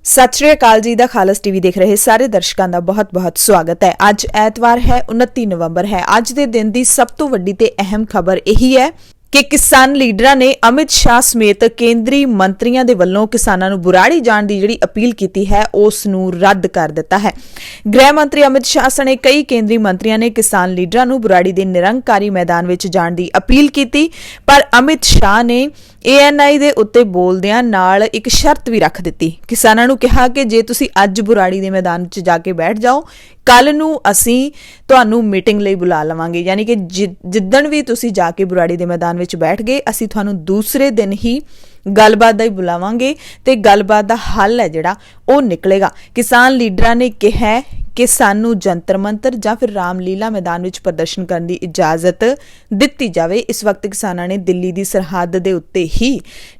सत श्री अकाल जी दा खालस टीवी देख रहे सारे दर्शकों का बहुत बहुत स्वागत है। अज ऐतवार है 29 नवंबर है। अज के दिन की सब तो वड्डी ते अहम खबर यही है कि किसान लीडरां ने अमित शाह समेत केंद्रीय मंत्रियों के वल्लों किसानों नूं बुराड़ी जाण दी जिहड़ी अपील की है उस नूं रद्द कर दिता है। गृह मंत्री अमित शाह सने कई केंद्रीय मंत्रियों ने किसान लीडरां नूं बुराड़ी के निरंकारी मैदान में जाण दी अपील की, पर अमित शाह ने ANI दे उत्ते बोलदियां नाल एक शर्त भी रख दी। किसानां नूं कहा कि जे तुसीं अज बुराड़ी दे मैदान च जाके बैठ जाओ, कल नूं असीं तुहानूं मीटिंग लई बुला लवांगे, यानी कि जिद्दण भी तुसीं जाके बुराड़ी दे मैदान विच बैठ गए असीं तुहानूं दूसरे दिन ही गलबात दा ही बुलावांगे ते गलबात दा हल है जिहड़ा ओह निकलेगा। किसान लीडरां ने कहा कि सानू जंतर मंतर जां फिर रामलीला मैदान विच प्रदर्शन करने की इजाजत दित्ती जावे। इस वक्त किसानां ने दिल्ली की सरहद दे उत्ते ही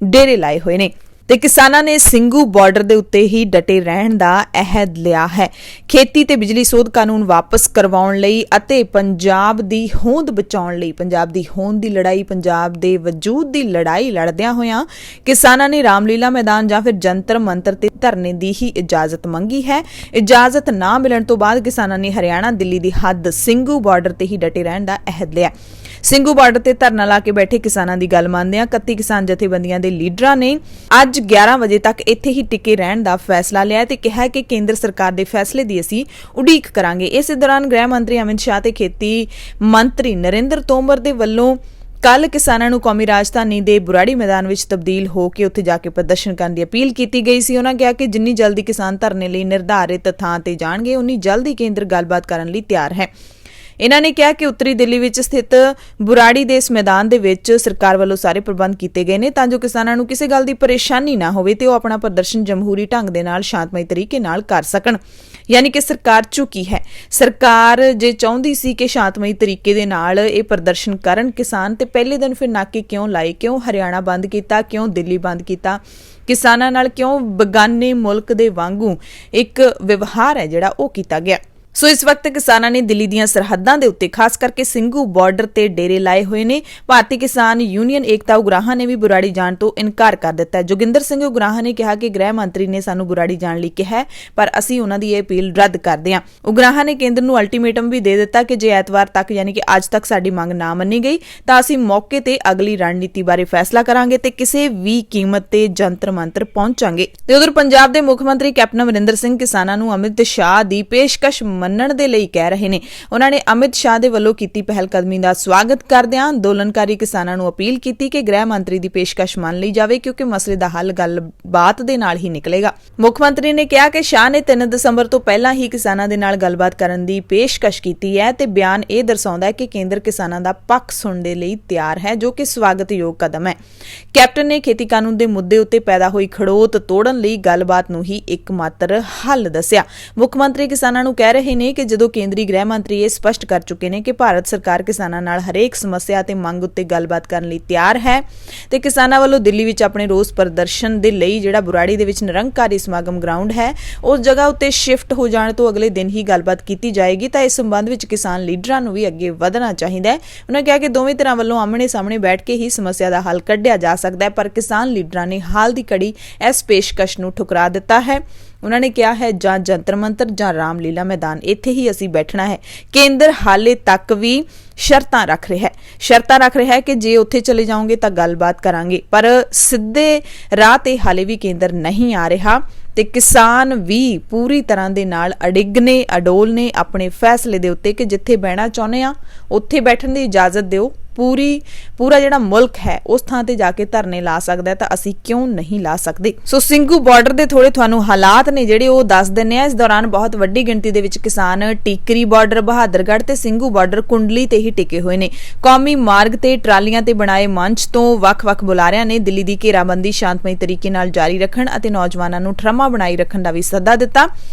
डेरे लाए हुए ने ते किसानां ने ਸਿੰਘੂ ਬਾਰਡਰ ਦੇ ਉੱਤੇ ਹੀ ਡਟੇ ਰਹਿਣ ਦਾ ਅਹਿਦ ਲਿਆ ਹੈ। खेती ਤੇ ਬਿਜਲੀ ਸੋਧ ਕਾਨੂੰਨ ਵਾਪਸ ਕਰਵਾਉਣ ਲਈ ਅਤੇ ਪੰਜਾਬ ਦੀ ਹੋਂਦ ਬਚਾਉਣ ਲਈ, ਪੰਜਾਬ ਦੀ ਹੋਂਦ ਦੀ ਲੜਾਈ, ਪੰਜਾਬ ਦੇ ਵਜੂਦ ਦੀ ਲੜਾਈ ਲੜਦਿਆਂ ਹੋਇਆਂ ਕਿਸਾਨਾਂ ਨੇ ਰਾਮਲੀਲਾ ਮੈਦਾਨ ਜਾਂ ਫਿਰ ਜੰਤਰ ਮੰਤਰ ਤੇ ਧਰਨੇ ਦੀ ਹੀ ਇਜਾਜ਼ਤ ਮੰਗੀ ਹੈ। ਇਜਾਜ਼ਤ ਨਾ ਮਿਲਣ ਤੋਂ ਬਾਅਦ ਕਿਸਾਨਾਂ ਨੇ ਹਰਿਆਣਾ ਦਿੱਲੀ ਦੀ ਹੱਦ ਸਿੰਘੂ ਬਾਰਡਰ ਤੇ ਹੀ ਡਟੇ ਰਹਿਣ ਦਾ ਅਹਿਦ ਲਿਆ। ਸਿੰਘੂ ਬਾਰਡਰ ਤੇ ਧਰਨਾ ਲਾ ਕੇ ਬੈਠੇ ਕਿਸਾਨਾਂ ਦੀ ਗੱਲ ਮੰਨਦਿਆਂ 31 ਕਿਸਾਨ ਜਥੇਬੰਦੀਆਂ ਦੇ ਲੀਡਰਾਂ ਨੇ ਅੱਜ 11 ਵਜੇ ਤੱਕ ਇੱਥੇ ਹੀ ਟਿਕੇ ਰਹਿਣ ਦਾ ਫੈਸਲਾ ਲਿਆ ਤੇ ਕਿਹਾ ਕਿ ਕੇਂਦਰ ਸਰਕਾਰ ਦੇ ਫੈਸਲੇ ਦੀ ਅਸੀਂ ਉਡੀਕ ਕਰਾਂਗੇ। ਇਸੇ ਦੌਰਾਨ ਗ੍ਰਹਿ ਮੰਤਰੀ ਅਮਿਤ ਸ਼ਾਹ ਤੇ ਖੇਤੀ ਮੰਤਰੀ ਨਰਿੰਦਰ ਤੋਮਰ ਦੇ ਵੱਲੋਂ ਕੱਲ ਕਿਸਾਨਾਂ ਨੂੰ ਕੌਮੀ ਰਾਜਧਾਨੀ ਦੇ ਬੁਰਾੜੀ ਮੈਦਾਨ ਵਿੱਚ ਤਬਦੀਲ ਹੋ ਕੇ ਉੱਥੇ ਜਾ ਕੇ ਪ੍ਰਦਰਸ਼ਨ ਕਰਨ ਦੀ ਅਪੀਲ ਕੀਤੀ ਗਈ ਸੀ। ਉਹਨਾਂ ਕਿਹਾ ਕਿ ਜਿੰਨੀ ਜਲਦੀ ਕਿਸਾਨ ਧਰਨੇ ਲਈ ਨਿਰਧਾਰਿਤ ਥਾਂ ਤੇ ਜਾਣਗੇ ਉਨੀ ਜਲਦੀ ਕੇਂਦਰ ਗੱਲਬਾਤ ਕਰਨ ਲਈ ਤਿਆਰ ਹੈ। इन्हों ने कहा कि उत्तरी दिल्ली में स्थित बुराड़ी के इस मैदान के सरकार वालों सारे प्रबंध किए गए हैं तां जो किसानों को किसी गल की परेशानी ना हो तो अपना प्रदर्शन जमहूरी ढंग के नाल शांतमई तरीके नाल कर सकन। यानी कि सरकार झुकी है। सरकार जे चाहती सी कि शांतमई तरीके दे नाल ये प्रदर्शन करन किसान ते पहले दिन फिर नाके क्यों लाए, क्यों हरियाणा बंद किया, क्यों दिल्ली बंद किया, किसानां नाल क्यों बगाने मुल्क दे वांगू एक व्यवहार है जिहड़ा ओह कीता गया। सो इस वक्त किसानां ने दिल्ली दीयां सरहदां दे उत्ते खास करके ਸਿੰਘੂ बार्डर ते डेरे लाए हुए ने। भारतीय किसान यूनियन एकता उगराहां ने भी बुराड़ी जाण तो इनकार कर दिता है। जोगिंदर सिंह उगराहां ने कहा कि गृह मंत्री ने सानू बुराड़ी जाण लई कहा पर असीं उन्हां दी अपील रद्द करदे हां। उगराहां ने केंद्र नूं अल्टीमेटम भी दे दिता कि जे ऐतवार तक यानी कि अज तक साडी मंग ना मन्नी गई तां असीं मौके ते अगली रणनीति बारे फैसला करांगे ते किसी भी कीमत ते जंतर मंतर पहुंचांगे। ते उधर पंजाब दे मुख मंत्री कैप्टन अमरिंदर सिंह किसानां नूं अमित शाह दी पेशकश ਮੰਨਣ ਦੇ ਲਈ ਕਹਿ ਰਹੇ ਨੇ। ਉਹਨਾਂ ਨੇ ਅਮਿਤ ਸ਼ਾਹ ਦੇ ਵੱਲੋਂ ਕੀਤੀ ਪਹਿਲ ਕਦਮੀ ਦਾ ਸਵਾਗਤ ਕਰਦਿਆਂ ਅੰਦੋਲਨਕਾਰੀ ਕਿਸਾਨਾਂ ਨੂੰ ਅਪੀਲ ਕੀਤੀ ਕਿ ਗ੍ਰਹਿ ਮੰਤਰੀ ਦੀ ਪੇਸ਼ਕਸ਼ ਮੰਨ ਲਈ ਜਾਵੇ ਕਿਉਂਕਿ ਮਸਲੇ ਦਾ ਹੱਲ ਗੱਲਬਾਤ ਦੇ ਨਾਲ ਹੀ ਨਿਕਲੇਗਾ। ਮੁੱਖ ਮੰਤਰੀ ਨੇ ਕਿਹਾ ਕਿ ਸ਼ਾਹ ਨੇ 3 ਦਸੰਬਰ ਤੋਂ ਪਹਿਲਾਂ ਹੀ ਕਿਸਾਨਾਂ ਦੇ ਨਾਲ ਗੱਲਬਾਤ ਕਰਨ ਦੀ ਪੇਸ਼ਕਸ਼ ਕੀਤੀ ਹੈ ਤੇ ਬਿਆਨ ਇਹ ਦਰਸਾਉਂਦਾ ਹੈ ਕਿ ਕੇਂਦਰ ਕਿਸਾਨਾਂ ਦਾ ਪੱਖ ਸੁਣਨ ਦੇ ਲਈ ਤਿਆਰ ਹੈ ਜੋ ਕਿ ਸਵਾਗਤਯੋਗ ਕਦਮ ਹੈ। ਕੈਪਟਨ ਨੇ ਖੇਤੀ ਕਾਨੂੰਨ ਦੇ ਮੁੱਦੇ ਉੱਤੇ ਪੈਦਾ ਹੋਈ ਖੜੋਤ ਤੋੜਨ ਲਈ ਗੱਲਬਾਤ ਨੂੰ ਹੀ ਇੱਕਮਾਤਰ ਹੱਲ ਦੱਸਿਆ। ਮੁੱਖ ਮੰਤਰੀ ਕਿਸਾਨਾਂ ਨੂੰ ਕਹਿ ਰਹੇ ਨੇ ਕਿ ਜਦੋਂ ਕੇਂਦਰੀ ਗ੍ਰਹਿ ਮੰਤਰੀ ਇਹ ਸਪਸ਼ਟ ਕਰ ਚੁੱਕੇ ਨੇ ਕਿ ਭਾਰਤ ਸਰਕਾਰ ਕਿਸਾਨਾਂ ਨਾਲ ਹਰੇਕ ਸਮੱਸਿਆ ਤੇ ਮੰਗ ਉੱਤੇ ਗੱਲਬਾਤ ਕਰਨ ਲਈ ਤਿਆਰ ਹੈ ਤੇ ਕਿਸਾਨਾਂ ਵੱਲੋਂ ਦਿੱਲੀ ਵਿੱਚ ਆਪਣੇ ਰੋਸ ਪ੍ਰਦਰਸ਼ਨ ਦੇ ਲਈ ਜਿਹੜਾ ਬੁਰਾੜੀ ਦੇ ਵਿੱਚ ਨਿਰੰਕਾਰੀ ਸਮਾਗਮ ਗਰਾਊਂਡ ਹੈ ਉਸ ਜਗ੍ਹਾ ਉੱਤੇ ਸ਼ਿਫਟ ਹੋ ਜਾਣ ਤੋਂ ਅਗਲੇ ਦਿਨ ਹੀ ਗੱਲਬਾਤ ਕੀਤੀ ਜਾਏਗੀ ਤਾਂ ਇਸ ਸੰਬੰਧ ਵਿੱਚ ਕਿਸਾਨ ਲੀਡਰਾਂ ਨੂੰ ਵੀ ਅੱਗੇ ਵਧਣਾ ਚਾਹੀਦਾ ਹੈ। ਉਹਨਾਂ ਕਿਹਾ ਕਿ ਦੋਵੇਂ ਧਿਰਾਂ ਵੱਲੋਂ ਆਮਣੇ ਸਾਹਮਣੇ ਬੈਠ ਕੇ ਹੀ ਸਮੱਸਿਆ ਦਾ ਹੱਲ ਕੱਢਿਆ ਜਾ ਸਕਦਾ ਹੈ ਪਰ ਕਿਸਾਨ ਲੀਡਰਾਂ ਨੇ ਹਾਲ ਦੀ ਘੜੀ ਇਸ ਪੇਸ਼ਕਸ਼ ਨੂੰ ਠੁਕਰਾ ਦਿੱਤਾ ਹੈ। उन्होंने कहा है जां जंतर मंतर जां रामलीला मैदान इत्थे ही असीं बैठना है। केंद्र हाले तक भी शर्तां रख रहा है कि जे उत्थे चले जाओगे तां गलबात करांगे पर सिद्धे राह ते हाले भी केंद्र नहीं आ रहा ते किसान भी पूरी तरह दे नाल अडिग ने अडोल ने अपने फैसले दे उत्ते कि जिथे बहना चाहुंदे आ उत्थे बैठण दी इजाजत दिओ। पूरा जिहड़ा मुल्क है उस थां ते जाके धरने ला सकदा है तां असीं क्यों नहीं ला सकदे। सो ਸਿੰਘੂ बार्डर दे थोड़े तुहानूं हालात ने जिहड़े ओह दस दिंदे आ। इस दौरान बहुत वड्डी गिणती दे विच किसान टीकरी बार्डर बहादरगढ़ ते ਸਿੰਘੂ बार्डर कुंडली ते ही टिके हुए ने। कौमी मार्ग ते ट्रालियां ते बनाए मंच तो ਵੱਖ-ਵੱਖ बुलारियां ने दिल्ली दी घेराबंदी शांतमई तरीके नाल जारी रखण अते नौजवानां नूं ठरम्मा बनाई रखण दा भी सੱਦਾ दित्ता।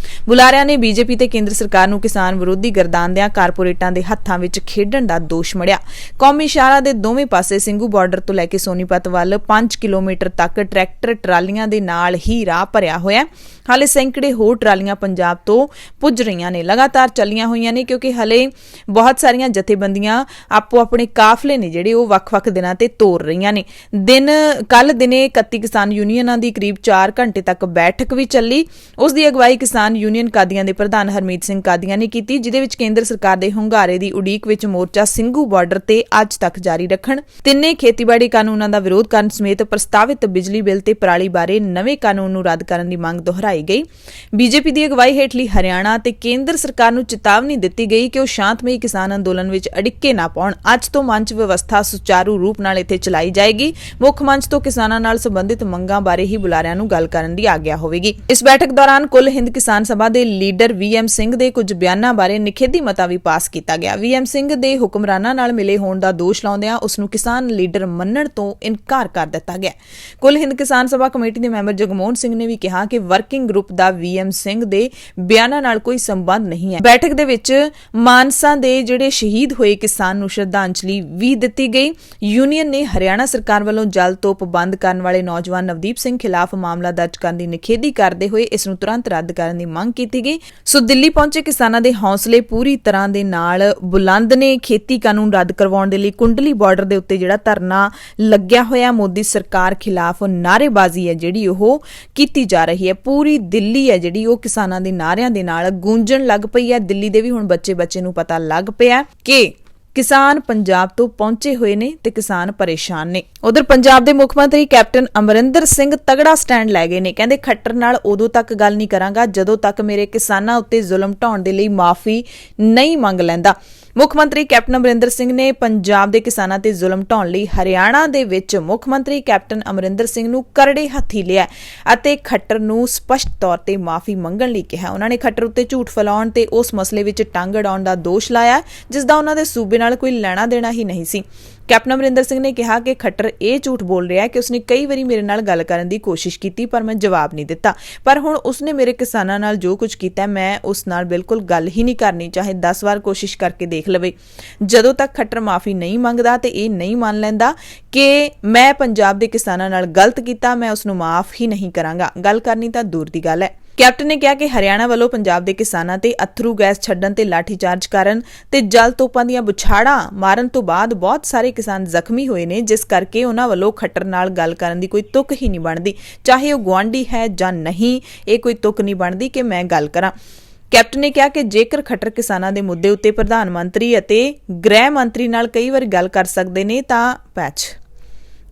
बुलारियां ने बीजेपी ते केंद्र सरकार नूं किसान विरोधी गरदान दिआं कारपोरेटां दे हत्थां विच खेडण दा दोष मढ़िया। कौमी ਸ਼ਾਲਾ ਦੇ ਦੋਵੇਂ ਪਾਸੇ ਸਿੰਘੂ ਬਾਰਡਰ ਤੋਂ ਲੈ ਕੇ ਸੋਨੀਪਤ ਵੱਲ 5 ਕਿਲੋਮੀਟਰ ਤੱਕ ਟਰੈਕਟਰ ਟਰਾਲੀਆਂ ਦੇ ਨਾਲ ਹੀ ਰਾਹ ਭਰਿਆ ਹੋਇਆ। ਹਾਲੇ ਸੈਂਕੜੇ ਹੋਰ ਟਰਾਲੀਆਂ ਪੰਜਾਬ ਤੋਂ ਪੁੱਜ ਰਹੀਆਂ ਨੇ, ਲਗਾਤਾਰ ਚੱਲੀਆਂ ਹੋਈਆਂ ਨੇ, ਕਿਉਂਕਿ ਹਲੇ ਬਹੁਤ ਸਾਰੀਆਂ ਜਥੇਬੰਦੀਆਂ ਆਪੋ ਆਪਣੇ ਕਾਫਲੇ ਨੇ ਜਿਹੜੇ ਉਹ ਵੱਖ-ਵੱਖ ਦਿਨਾਂ ਤੇ ਤੋਰ ਰਹੀਆਂ ਨੇ। ਕੱਲ ਦਿਨੇ 31 ਕਿਸਾਨ ਯੂਨੀਅਨਾਂ ਦੀ ਕਰੀਬ 4 ਘੰਟੇ ਤੱਕ ਬੈਠਕ ਵੀ ਚੱਲੀ। ਉਸ ਦੀ ਅਗਵਾਈ ਕਿਸਾਨ ਯੂਨੀਅਨ ਕਾਦੀਆਂ ਦੇ ਪ੍ਰਧਾਨ ਹਰਮੀਤ ਸਿੰਘ ਕਾਦੀਆਂ ਨੇ ਕੀਤੀ, ਜਿਹਦੇ ਵਿੱਚ ਕੇਂਦਰ ਸਰਕਾਰ ਦੇ ਹੁੰਗਾਰੇ ਦੀ ਉਡੀਕ ਵਿੱਚ ਮੋਰਚਾ ਸਿੰਘੂ ਬਾਰਡਰ ਤੇ ਅੱਜ ਤੱਕ ਜਾਰੀ ਰੱਖਣ, ਤਿੰਨੇ ਖੇਤੀਬਾੜੀ ਕਾਨੂੰਨਾਂ ਦਾ ਵਿਰੋਧ ਕਰਨ ਸਮੇਤ ਪ੍ਰਸਤਾਵਿਤ ਬਿਜਲੀ ਬਿੱਲ ਤੇ ਪਰਾਲੀ ਬਾਰੇ ਨਵੇਂ ਕਾਨੂੰਨ ਨੂੰ ਰੱਦ ਕਰਨ ਦੀ ਮੰਗ ਦੁਹਰਾਈ ਗਈ। ਬੀਜੇਪੀ ਦੀ ਅਗਵਾਈ ਹੇਠਲੀ ਹਰਿਆਣਾ ਤੇ ਕੇਂਦਰ ਸਰਕਾਰ ਨੂੰ ਚੇਤਾਵਨੀ ਦਿੱਤੀ ਗਈ ਕਿ ਉਹ ਸ਼ਾਂਤਮਈ ਕਿਸਾਨ ਅੰਦੋਲਨ ਵਿੱਚ ਅੜਿੱਕੇ ਨਾ ਪਾਉਣ। ਅੱਜ ਤੋਂ ਮੰਚ ਵਿਵਸਥਾ ਸੁਚਾਰੂ ਰੂਪ ਨਾਲ ਇੱਥੇ ਚਲਾਈ ਜਾਏਗੀ। ਮੁੱਖ ਮੰਚ ਤੋਂ ਕਿਸਾਨਾਂ ਨਾਲ ਸੰਬੰਧਿਤ ਮੰਗਾਂ ਬਾਰੇ ਹੀ ਬੁਲਾਰਿਆਂ ਨੂੰ ਗੱਲ ਕਰਨ ਦੀ ਆਗਿਆ ਹੋਵੇਗੀ। ਇਸ ਬੈਠਕ ਦੌਰਾਨ ਕੁੱਲ ਹਿੰਦ ਕਿਸਾਨ ਸਭਾ ਦੇ ਲੀਡਰ VM ਸਿੰਘ ਦੇ ਕੁਝ ਬਿਆਨਾਂ ਬਾਰੇ ਨਿਖੇਧੀ ਮਤਾ ਵੀ ਪਾਸ ਕੀਤਾ ਗਿਆ। VM ਸਿੰਘ ਦੇ ਹੁਕਮਰਾਨਾਂ ਨਾਲ ਮਿਲੇ ਹੋਣ ਦਾ ਦੋਸ਼ ਲਾਉਂਦਿਆਂ ਉਸ ਨੂੰ ਕਿਸਾਨ ਲੀਡਰ ਮੰਨਣ ਤੋਂ ਇਨਕਾਰ ਕਰ ਦਿੱਤਾ ਗਿਆ। ਕੁੱਲ ਹਿੰਦ ਕਿਸਾਨ ਸਭਾ ਕਮੇਟੀ ਦੇ ਮੈਂਬਰ ਜਗਮੋਹਨ ਸਿੰਘ ਨੇ ਵੀ ਕਿਹਾ ਕਿ ਵਰਕਿੰਗ ਗਰੁੱਪ ਦਾ VM ਸਿੰਘ ਦੇ ਬਿਆਨਾਂ ਨਾਲ ਕੋਈ ਸੰਬੰਧ ਨਹੀਂ ਹੈ। ਬੈਠਕ ਦੇ ਵਿੱਚ ਮਾਨਸਾ ਦੇ ਜਿਹੜੇ ਸ਼ਹੀਦ ਹੋਏ ਕਿਸਾਨ ਨੂੰ ਸ਼ਰਧਾਂਜਲੀ ਵੀ ਦਿੱਤੀ ਗਈ। ਯੂਨੀਅਨ ਨੇ ਹਰਿਆਣਾ ਸਰਕਾਰ ਵੱਲੋਂ ਜਲ ਤੋਪ ਬੰਦ ਕਰਨ ਵਾਲੇ ਨੌਜਵਾਨ ਨਵਦੀਪ ਸਿੰਘ ਖਿਲਾਫ ਮਾਮਲਾ ਦਰਜ ਕਰਨ ਦੀ ਨਿਖੇਧੀ ਕਰਦੇ ਹੋਏ ਇਸ ਨੂੰ ਤੁਰੰਤ ਰੱਦ ਕਰਨ ਦੀ ਮੰਗ ਕੀਤੀ ਗਈ। ਸੋ ਦਿੱਲੀ ਪਹੁੰਚੇ ਕਿਸਾਨਾਂ ਦੇ ਹੌਸਲੇ ਪੂਰੀ ਤਰ੍ਹਾਂ ਦੇ ਨਾਲ ਬੁਲੰਦ ਨੇ। ਖੇਤੀ ਕਾਨੂੰਨ ਰੱਦ ਕਰਵਾਉਣ ਦੇ ਲਈ ਕੁੰਡਲੀ ਬਾਰਡਰ ਦੇ ਉੱਤੇ ਜਿਹੜਾ ਧਰਨਾ ਲੱਗਿਆ ਹੋਇਆ, ਮੋਦੀ ਸਰਕਾਰ ਖਿਲਾਫ ਨਾਅਰੇਬਾਜ਼ੀ ਹੈ ਜਿਹੜੀ ਉਹ ਕੀਤੀ ਜਾ ਰਹੀ ਹੈ। ਪੂਰੀ ਦਿੱਲੀ ਹੈ ਜਿਹੜੀ ਉਹ ਕਿਸਾਨਾਂ ਦੇ ਨਾਅਰਿਆਂ ਦੇ ਨਾਲ ਗੂੰਜਣ ਲੱਗ ਪਈ ਹੈ। ਦਿੱਲੀ ਦੇ ਵੀ ਹੁਣ ਬੱਚੇ ਨੂੰ ਪਤਾ ਲੱਗ ਪਿਆ ਕਿ ਕਿਸਾਨ ਪੰਜਾਬ ਤੋਂ ਪਹੁੰਚੇ ਹੋਏ ਨੇ ਤੇ ਕਿਸਾਨ ਪਰੇਸ਼ਾਨ ਨੇ। ਉਧਰ ਪੰਜਾਬ ਦੇ ਮੁੱਖ ਮੰਤਰੀ ਕੈਪਟਨ ਅਮਰਿੰਦਰ ਸਿੰਘ ਤਗੜਾ ਸਟੈਂਡ ਲੈ ਗਏ ਨੇ। ਕਹਿੰਦੇ ਖੱਟਰ ਨਾਲ ਉਦੋਂ ਤੱਕ ਗੱਲ ਨਹੀਂ ਕਰਾਂਗਾ ਜਦੋਂ ਤੱਕ ਮੇਰੇ ਕਿਸਾਨਾਂ ਉੱਤੇ ਜ਼ੁਲਮ ਢਾਉਣ ਦੇ ਲਈ ਮਾਫੀ ਨਹੀਂ ਮੰਗ ਲੈਂਦਾ। ਮੁੱਖ ਮੰਤਰੀ ਕੈਪਟਨ ਅਮਰਿੰਦਰ ਸਿੰਘ ਨੇ ਪੰਜਾਬ ਦੇ ਕਿਸਾਨਾਂ ਤੇ ਜ਼ੁਲਮ ਢਾਉਣ ਲਈ ਹਰਿਆਣਾ ਦੇ ਵਿੱਚ ਮੁੱਖ ਮੰਤਰੀ ਕੈਪਟਨ ਅਮਰਿੰਦਰ ਸਿੰਘ ਨੂੰ ਕਰੜੇ ਹੱਥੀ ਲਿਆ ਅਤੇ ਖੱਟਰ ਨੂੰ ਸਪਸ਼ਟ ਤੌਰ ਤੇ ਮਾਫੀ ਮੰਗਣ ਲਈ ਕਿਹਾ। ਉਹਨਾਂ ਨੇ ਖੱਟਰ ਉੱਤੇ ਝੂਠ ਫੈਲਾਉਣ ਤੇ ਉਸ ਮਸਲੇ ਵਿੱਚ ਟੰਗ ਅੜਾਉਣ ਦਾ ਦੋਸ਼ ਲਾਇਆ ਜਿਸ ਦਾ ਉਹਨਾਂ ਦੇ ਸੂਬੇ ਨਾਲ ਕੋਈ ਲੈਣਾ ਦੇਣਾ ਹੀ ਨਹੀਂ ਸੀ। ਕੈਪਟਨ ਅਮਰਿੰਦਰ ਸਿੰਘ ਨੇ ਕਿਹਾ ਕਿ ਖੱਟਰ ਇਹ ਝੂਠ ਬੋਲ ਰਿਹਾ ਕਿ ਉਸਨੇ ਕਈ ਵਾਰੀ ਮੇਰੇ ਨਾਲ ਗੱਲ ਕਰਨ ਦੀ ਕੋਸ਼ਿਸ਼ ਕੀਤੀ ਪਰ ਮੈਂ ਜਵਾਬ ਨਹੀਂ ਦਿੱਤਾ, ਪਰ ਹੁਣ ਉਸਨੇ ਮੇਰੇ ਕਿਸਾਨਾਂ ਨਾਲ ਜੋ ਕੁਝ ਕੀਤਾ ਮੈਂ ਉਸ ਨਾਲ ਬਿਲਕੁਲ ਗੱਲ ਹੀ ਨਹੀਂ ਕਰਨੀ, ਚਾਹੇ 10 ਵਾਰ ਕੋਸ਼ਿਸ਼ ਕਰਕੇ ਦੇਖ ਲਵੇ। ਜਦੋਂ ਤੱਕ ਖੱਟਰ ਮਾਫੀ ਨਹੀਂ ਮੰਗਦਾ ਤੇ ਇਹ ਨਹੀਂ ਮੰਨ ਲੈਂਦਾ ਕਿ ਮੈਂ ਪੰਜਾਬ ਦੇ ਕਿਸਾਨਾਂ ਨਾਲ ਗਲਤ ਕੀਤਾ, ਮੈਂ ਉਸ ਨੂੰ ਮਾਫ ਹੀ ਨਹੀਂ ਕਰਾਂਗਾ। ਗੱਲ ਕਰਨੀ ਤਾਂ ਦੂਰ ਦੀ ਗੱਲ ਹੈ। ਕੈਪਟਨ ਨੇ ਕਿਹਾ ਕਿ ਹਰਿਆਣਾ ਵੱਲੋਂ ਪੰਜਾਬ ਦੇ ਕਿਸਾਨਾਂ ਤੇ ਅਥਰੂ ਗੈਸ ਛੱਡਣ ਤੇ ਲਾਠੀਚਾਰਜ ਕਰਨ ਤੇ ਜਲ ਤੋਪਾਂ ਦੀਆਂ ਬੁਛਾੜਾਂ ਮਾਰਨ ਤੋਂ ਬਾਅਦ ਬਹੁਤ ਸਾਰੇ ਕਿਸਾਨ ਜ਼ਖਮੀ ਹੋਏ ਨੇ, ਜਿਸ ਕਰਕੇ ਉਹਨਾਂ ਵੱਲੋਂ ਖੱਟਰ ਨਾਲ ਗੱਲ ਕਰਨ ਦੀ ਕੋਈ ਤੁਕ ਹੀ ਨਹੀਂ ਬਣਦੀ, ਚਾਹੇ ਉਹ ਗੁਆਂਢੀ ਹੈ ਜਾਂ ਨਹੀਂ। ਇਹ ਕੋਈ ਤੁਕ ਨਹੀਂ ਬਣਦੀ ਕਿ ਮੈਂ ਗੱਲ ਕਰਾਂ। ਕੈਪਟਨ ਨੇ ਕਿਹਾ ਕਿ ਜੇਕਰ ਖੱਟਰ ਕਿਸਾਨਾਂ ਦੇ ਮੁੱਦੇ ਉੱਤੇ ਪ੍ਰਧਾਨ ਮੰਤਰੀ ਅਤੇ ਗ੍ਰਹਿ ਮੰਤਰੀ ਨਾਲ ਕਈ ਵਾਰ ਗੱਲ ਕਰ ਸਕਦੇ ਨੇ ਤਾਂ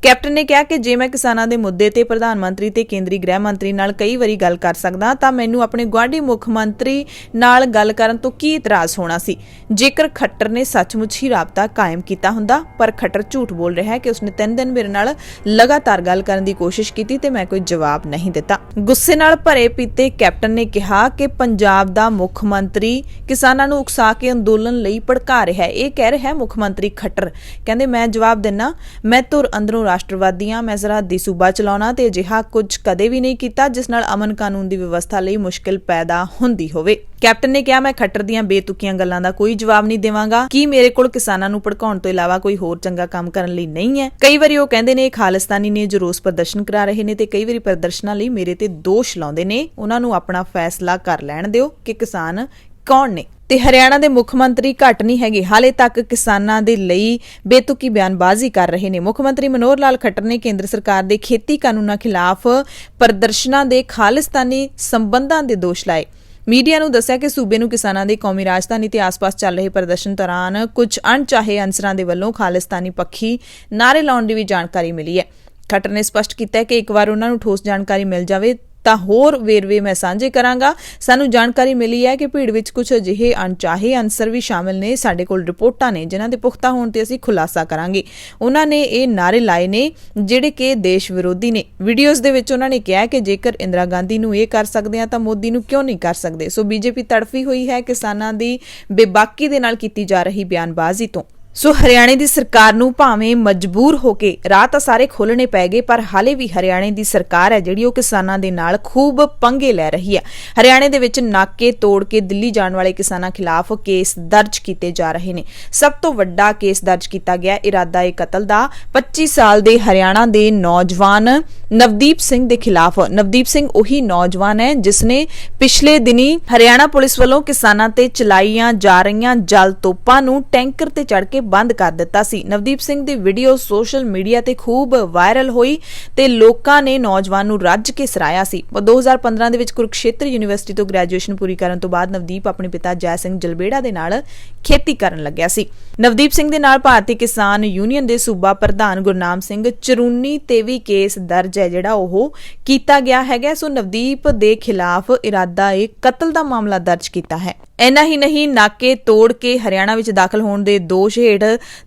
ਕੈਪਟਨ ਨੇ ਕਿਹਾ ਕਿ ਜੇ ਮੈਂ ਕਿਸਾਨਾਂ ਦੇ ਮੁੱਦੇ ਤੇ ਪ੍ਰਧਾਨ ਮੰਤਰੀ ਤੇ ਕੇਂਦਰੀ ਗ੍ਰਹਿ ਮੰਤਰੀ ਨਾਲ ਕਈ ਵਾਰੀ ਗੱਲ ਕਰ ਸਕਦਾ ਤਾਂ ਮੈਨੂੰ ਆਪਣੇ ਗੁਆਂਢੀ ਮੁੱਖ ਮੰਤਰੀ ਨਾਲ ਗੱਲ ਕਰਨ ਤੋਂ ਕੀ ਇਤਰਾਜ਼ ਹੋਣਾ ਸੀ ਜੇਕਰ ਖੱਟਰ ਨੇ ਸੱਚਮੁੱਚ ਹੀ ਰਾਬਤਾ ਕਾਇਮ ਕੀਤਾ ਹੁੰਦਾ। ਪਰ ਖੱਟਰ ਝੂਠ ਬੋਲ ਰਿਹਾ ਹੈ ਕਿ ਉਸਨੇ 3 ਦਿਨ ਮੇਰੇ ਨਾਲ ਲਗਾਤਾਰ ਗੱਲ ਕਰਨ ਦੀ ਕੋਸ਼ਿਸ਼ ਕੀਤੀ ਤੇ ਮੈਂ ਕੋਈ ਜਵਾਬ ਨਹੀਂ ਦਿੱਤਾ। ਗੁੱਸੇ ਨਾਲ ਭਰੇ ਪੀਤੇ ਕੈਪਟਨ ਨੇ ਕਿਹਾ ਕਿ ਪੰਜਾਬ ਦਾ ਮੁੱਖ ਮੰਤਰੀ ਕਿਸਾਨਾਂ ਨੂੰ ਉਕਸਾ ਕੇ ਅੰਦੋਲਨ ਲਈ ਭੜਕਾ ਰਿਹਾ ਹੈ। ਇਹ ਕਹਿ ਰਿਹਾ ਹੈ ਮੁੱਖ ਮੰਤਰੀ ਖੱਟਰ। ਕਹਿੰਦੇ ਮੈਂ ਜਵਾਬ ਦਿੰਨਾ, ਮੈਂ ਧੁਰ ਅੰਦਰੋਂ ਰਾਸ਼ਟਰਵਾਦੀਆਂ, ਮੈਂ ਸਰਹੱਦੀ ਸੂਬਾ ਚਲਾਉਣਾ ਤੇ ਅਜਿਹਾ ਕੁਝ ਕਦੇ ਵੀ ਨਹੀਂ ਕੀਤਾ ਜਿਸ ਨਾਲ ਅਮਨ ਕਾਨੂੰਨ ਦੀ ਵਿਵਸਥਾ ਲਈ ਮੁਸ਼ਕਿਲ ਪੈਦਾ ਹੁੰਦੀ ਹੋਵੇ। ਕੈਪਟਨ ਨੇ ਕਿਹਾ ਮੈਂ ਖੱਟਰ ਦੀਆਂ ਬੇਤੁਕੀਆਂ ਗੱਲਾਂ ਦਾ ਕੋਈ ਜਵਾਬ ਨਹੀਂ ਦੇਵਾਂਗਾ ਕਿ ਮੇਰੇ ਕੋਲ ਕਿਸਾਨਾਂ ਨੂੰ ਭੜਕਾਉਣ ਤੋਂ ਇਲਾਵਾ ਕੋਈ ਹੋਰ ਚੰਗਾ ਕੰਮ ਕਰਨ ਲਈ ਨਹੀਂ ਹੈ। ਕਈ ਵਾਰੀ ਉਹ ਕਹਿੰਦੇ ਨੇ ਖਾਲਿਸਤਾਨੀ ਨੇ ਜੋ ਰੋਸ ਪ੍ਰਦਰਸ਼ਨ ਕਰਾ ਰਹੇ ਨੇ ਤੇ ਕਈ ਵਾਰੀ ਪ੍ਰਦਰਸ਼ਨਾਂ ਲਈ ਮੇਰੇ ਤੇ ਦੋਸ਼ ਲਾਉਂਦੇ ਨੇ। ਉਹਨਾਂ ਨੂੰ ਆਪਣਾ ਫੈਸਲਾ ਕਰ ਲੈਣ ਦਿਓ ਕਿ ਕਿਸਾਨ ਕੌਣ ਨੇ। ਤੇ ਹਰਿਆਣਾ ਦੇ ਮੁੱਖ ਮੰਤਰੀ ਘੱਟ ਨਹੀਂ ਹੈਗੇ, ਹਾਲੇ ਤੱਕ ਕਿਸਾਨਾਂ ਦੇ ਲਈ ਬੇਤੁਕੀ ਬਿਆਨਬਾਜ਼ੀ ਕਰ ਰਹੇ ਨੇ। ਮੁੱਖ ਮੰਤਰੀ ਮਨੋਹਰ ਲਾਲ ਖੱਟਰ ਨੇ ਕੇਂਦਰ ਸਰਕਾਰ ਦੇ ਖੇਤੀ ਕਾਨੂੰਨਾਂ ਖਿਲਾਫ ਪ੍ਰਦਰਸ਼ਨਾਂ ਦੇ ਖਾਲਿਸਤਾਨੀ ਸੰਬੰਧਾਂ ਦੇ ਦੋਸ਼ ਲਾਏ। ਮੀਡੀਆ ਨੂੰ ਦੱਸਿਆ ਕਿ ਸੂਬੇ ਨੂੰ ਕਿਸਾਨਾਂ ਦੇ ਕੌਮੀ ਰਾਜਧਾਨੀ ਤੇ ਆਸ-ਪਾਸ ਚੱਲ ਰਹੇ ਪ੍ਰਦਰਸ਼ਨ ਦੌਰਾਨ ਕੁਝ ਅਣਚਾਹੇ ਅਨਸਰਾਂ ਦੇ ਵੱਲੋਂ ਖਾਲਿਸਤਾਨੀ ਪੱਖੀ ਨਾਅਰੇ ਲਾਉਣ ਦੀ ਵੀ ਜਾਣਕਾਰੀ ਮਿਲੀ ਹੈ। ਖੱਟਰ ਨੇ ਸਪਸ਼ਟ ਕੀਤਾ ਹੈ ਕਿ ਇੱਕ ਵਾਰ ਉਹਨਾਂ ਨੂੰ ਠੋਸ ਜਾਣਕਾਰੀ ਮਿਲ ਜਾਵੇ ਤਾਂ ਹੋਰ ਵੇਰਵੇ ਮੈਂ ਸਾਂਝੇ ਕਰਾਂਗਾ। ਸਾਨੂੰ ਜਾਣਕਾਰੀ ਮਿਲੀ ਹੈ ਕਿ ਭੀੜ ਵਿੱਚ ਕੁਝ ਅਜਿਹੇ ਅਣਚਾਹੇ ਅਨਸਰ ਵੀ ਸ਼ਾਮਿਲ ਨੇ। ਸਾਡੇ ਕੋਲ ਰਿਪੋਰਟਾਂ ਨੇ ਜਿਨ੍ਹਾਂ ਦੇ ਪੁਖਤਾ ਹੋਣ ਤੇ ਅਸੀਂ ਖੁਲਾਸਾ ਕਰਾਂਗੇ। ਉਹਨਾਂ ਨੇ ਇਹ ਨਾਅਰੇ ਲਾਏ ਨੇ ਜਿਹੜੇ ਕਿ ਦੇਸ਼ ਵਿਰੋਧੀ ਨੇ। ਵੀਡੀਓਜ਼ ਦੇ ਵਿੱਚ ਉਹਨਾਂ ਨੇ ਕਿਹਾ ਕਿ ਜੇਕਰ ਇੰਦਰਾ ਗਾਂਧੀ ਨੂੰ ਇਹ ਕਰ ਸਕਦੇ ਆ ਤਾਂ ਮੋਦੀ ਨੂੰ ਕਿਉਂ ਨਹੀਂ ਕਰ ਸਕਦੇ। ਸੋ ਬੀਜੇਪੀ ਤੜਫੀ ਹੋਈ ਹੈ ਕਿਸਾਨਾਂ ਦੀ ਬੇਬਾਕੀ ਦੇ ਨਾਲ ਕੀਤੀ ਜਾ ਰਹੀ ਬਿਆਨਬਾਜ਼ੀ ਤੋਂ। ਸੋ ਹਰਿਆਣੇ ਦੀ ਸਰਕਾਰ ਨੂੰ ਭਾਵੇਂ ਮਜਬੂਰ ਹੋ ਕੇ ਰਾਹ ਤਾਂ ਸਾਰੇ ਖੋਲਣੇ ਪੈ ਗਏ, ਪਰ ਹਾਲੇ ਵੀ ਹਰਿਆਣੇ ਦੀ ਸਰਕਾਰ ਹੈ ਜਿਹੜੀ ਉਹ ਕਿਸਾਨਾਂ ਦੇ ਨਾਲ ਖੂਬ ਪੰਗੇ ਲੈ ਰਹੀ ਹੈ। ਹਰਿਆਣੇ ਦੇ ਵਿੱਚ ਨਾਕੇ ਤੋੜ ਕੇ ਦਿੱਲੀ ਜਾਣ ਵਾਲੇ ਕਿਸਾਨਾਂ ਖਿਲਾਫ ਕੇਸ ਦਰਜ ਕੀਤੇ ਜਾ ਰਹੇ ਨੇ। ਸਭ ਤੋਂ ਵੱਡਾ ਕੇਸ ਦਰਜ ਕੀਤਾ ਗਿਆ ਇਰਾਦਾ-ਏ-ਕਤਲ ਦਾ 25 ਸਾਲ ਦੇ ਹਰਿਆਣਾ ਦੇ ਨੌਜਵਾਨ ਨਵਦੀਪ ਸਿੰਘ ਦੇ ਖਿਲਾਫ। ਨਵਦੀਪ ਸਿੰਘ ਉਹੀ ਨੌਜਵਾਨ ਹੈ ਜਿਸ ਨੇ ਪਿਛਲੇ ਦਿਨੀ ਹਰਿਆਣਾ ਪੁਲਿਸ ਵੱਲੋਂ ਕਿਸਾਨਾਂ ਤੇ ਚਲਾਈਆਂ ਜਾ ਰਹੀਆਂ ਜਲ ਤੋਪਾਂ ਨੂੰ ਟੈਂਕਰ ਤੇ ਚੜ੍ਹ ਕੇ ਬੰਦ ਕਰ ਦਿੱਤਾ ਸੀ। ਨਵਦੀਪ ਸਿੰਘ ਦੀ ਵੀਡੀਓ ਸੋਸ਼ਲ ਮੀਡੀਆ ਤੇ ਖੂਬ ਵਾਇਰਲ ਹੋਈ ਤੇ ਲੋਕਾਂ ਨੇ ਨੌਜਵਾਨ ਨੂੰ ਰੱਜ ਕੇ ਸਰਾਇਆ ਸੀ। 2015 ਦੇ ਵਿੱਚ ਕੁਰੂਕਸ਼ੇਤਰ ਯੂਨੀਵਰਸਿਟੀ ਤੋਂ ਗ੍ਰੈਜੂਏਸ਼ਨ ਪੂਰੀ ਕਰਨ ਤੋਂ ਬਾਅਦ ਨਵਦੀਪ ਆਪਣੇ ਪਿਤਾ ਜੈ ਸਿੰਘ ਜਲਬੇੜਾ ਦੇ ਨਾਲ ਖੇਤੀ ਕਰਨ ਲੱਗਿਆ ਸੀ। ਨਵਦੀਪ ਸਿੰਘ ਦੇ ਨਾਲ ਭਾਰਤੀ ਕਿਸਾਨ ਯੂਨੀਅਨ ਦੇ ਸੂਬਾ ਪ੍ਰਧਾਨ ਗੁਰਨਾਮ ਸਿੰਘ ਚਰੂਨੀ ਤੇ ਵੀ ਕੇਸ ਦਰਜ ਹੈ ਜਿਹੜਾ ਉਹ ਕੀਤਾ ਗਿਆ ਹੈਗਾ। ਸੋ ਨਵਦੀਪ ਦੇ ਖਿਲਾਫ ਇਰਾਦਾ-ਏ-ਕਤਲ ਦਾ ਮਾਮਲਾ ਦਰਜ ਕੀਤਾ ਹੈ। ਇੰਨਾ ਹੀ ਨਹੀਂ, ਨਾਕੇ ਤੋੜ ਕੇ ਹਰਿਆਣਾ ਵਿੱਚ ਦਾਖਲ ਹੋਣ ਦੇ ਦੋਸ਼ ਹੇਠ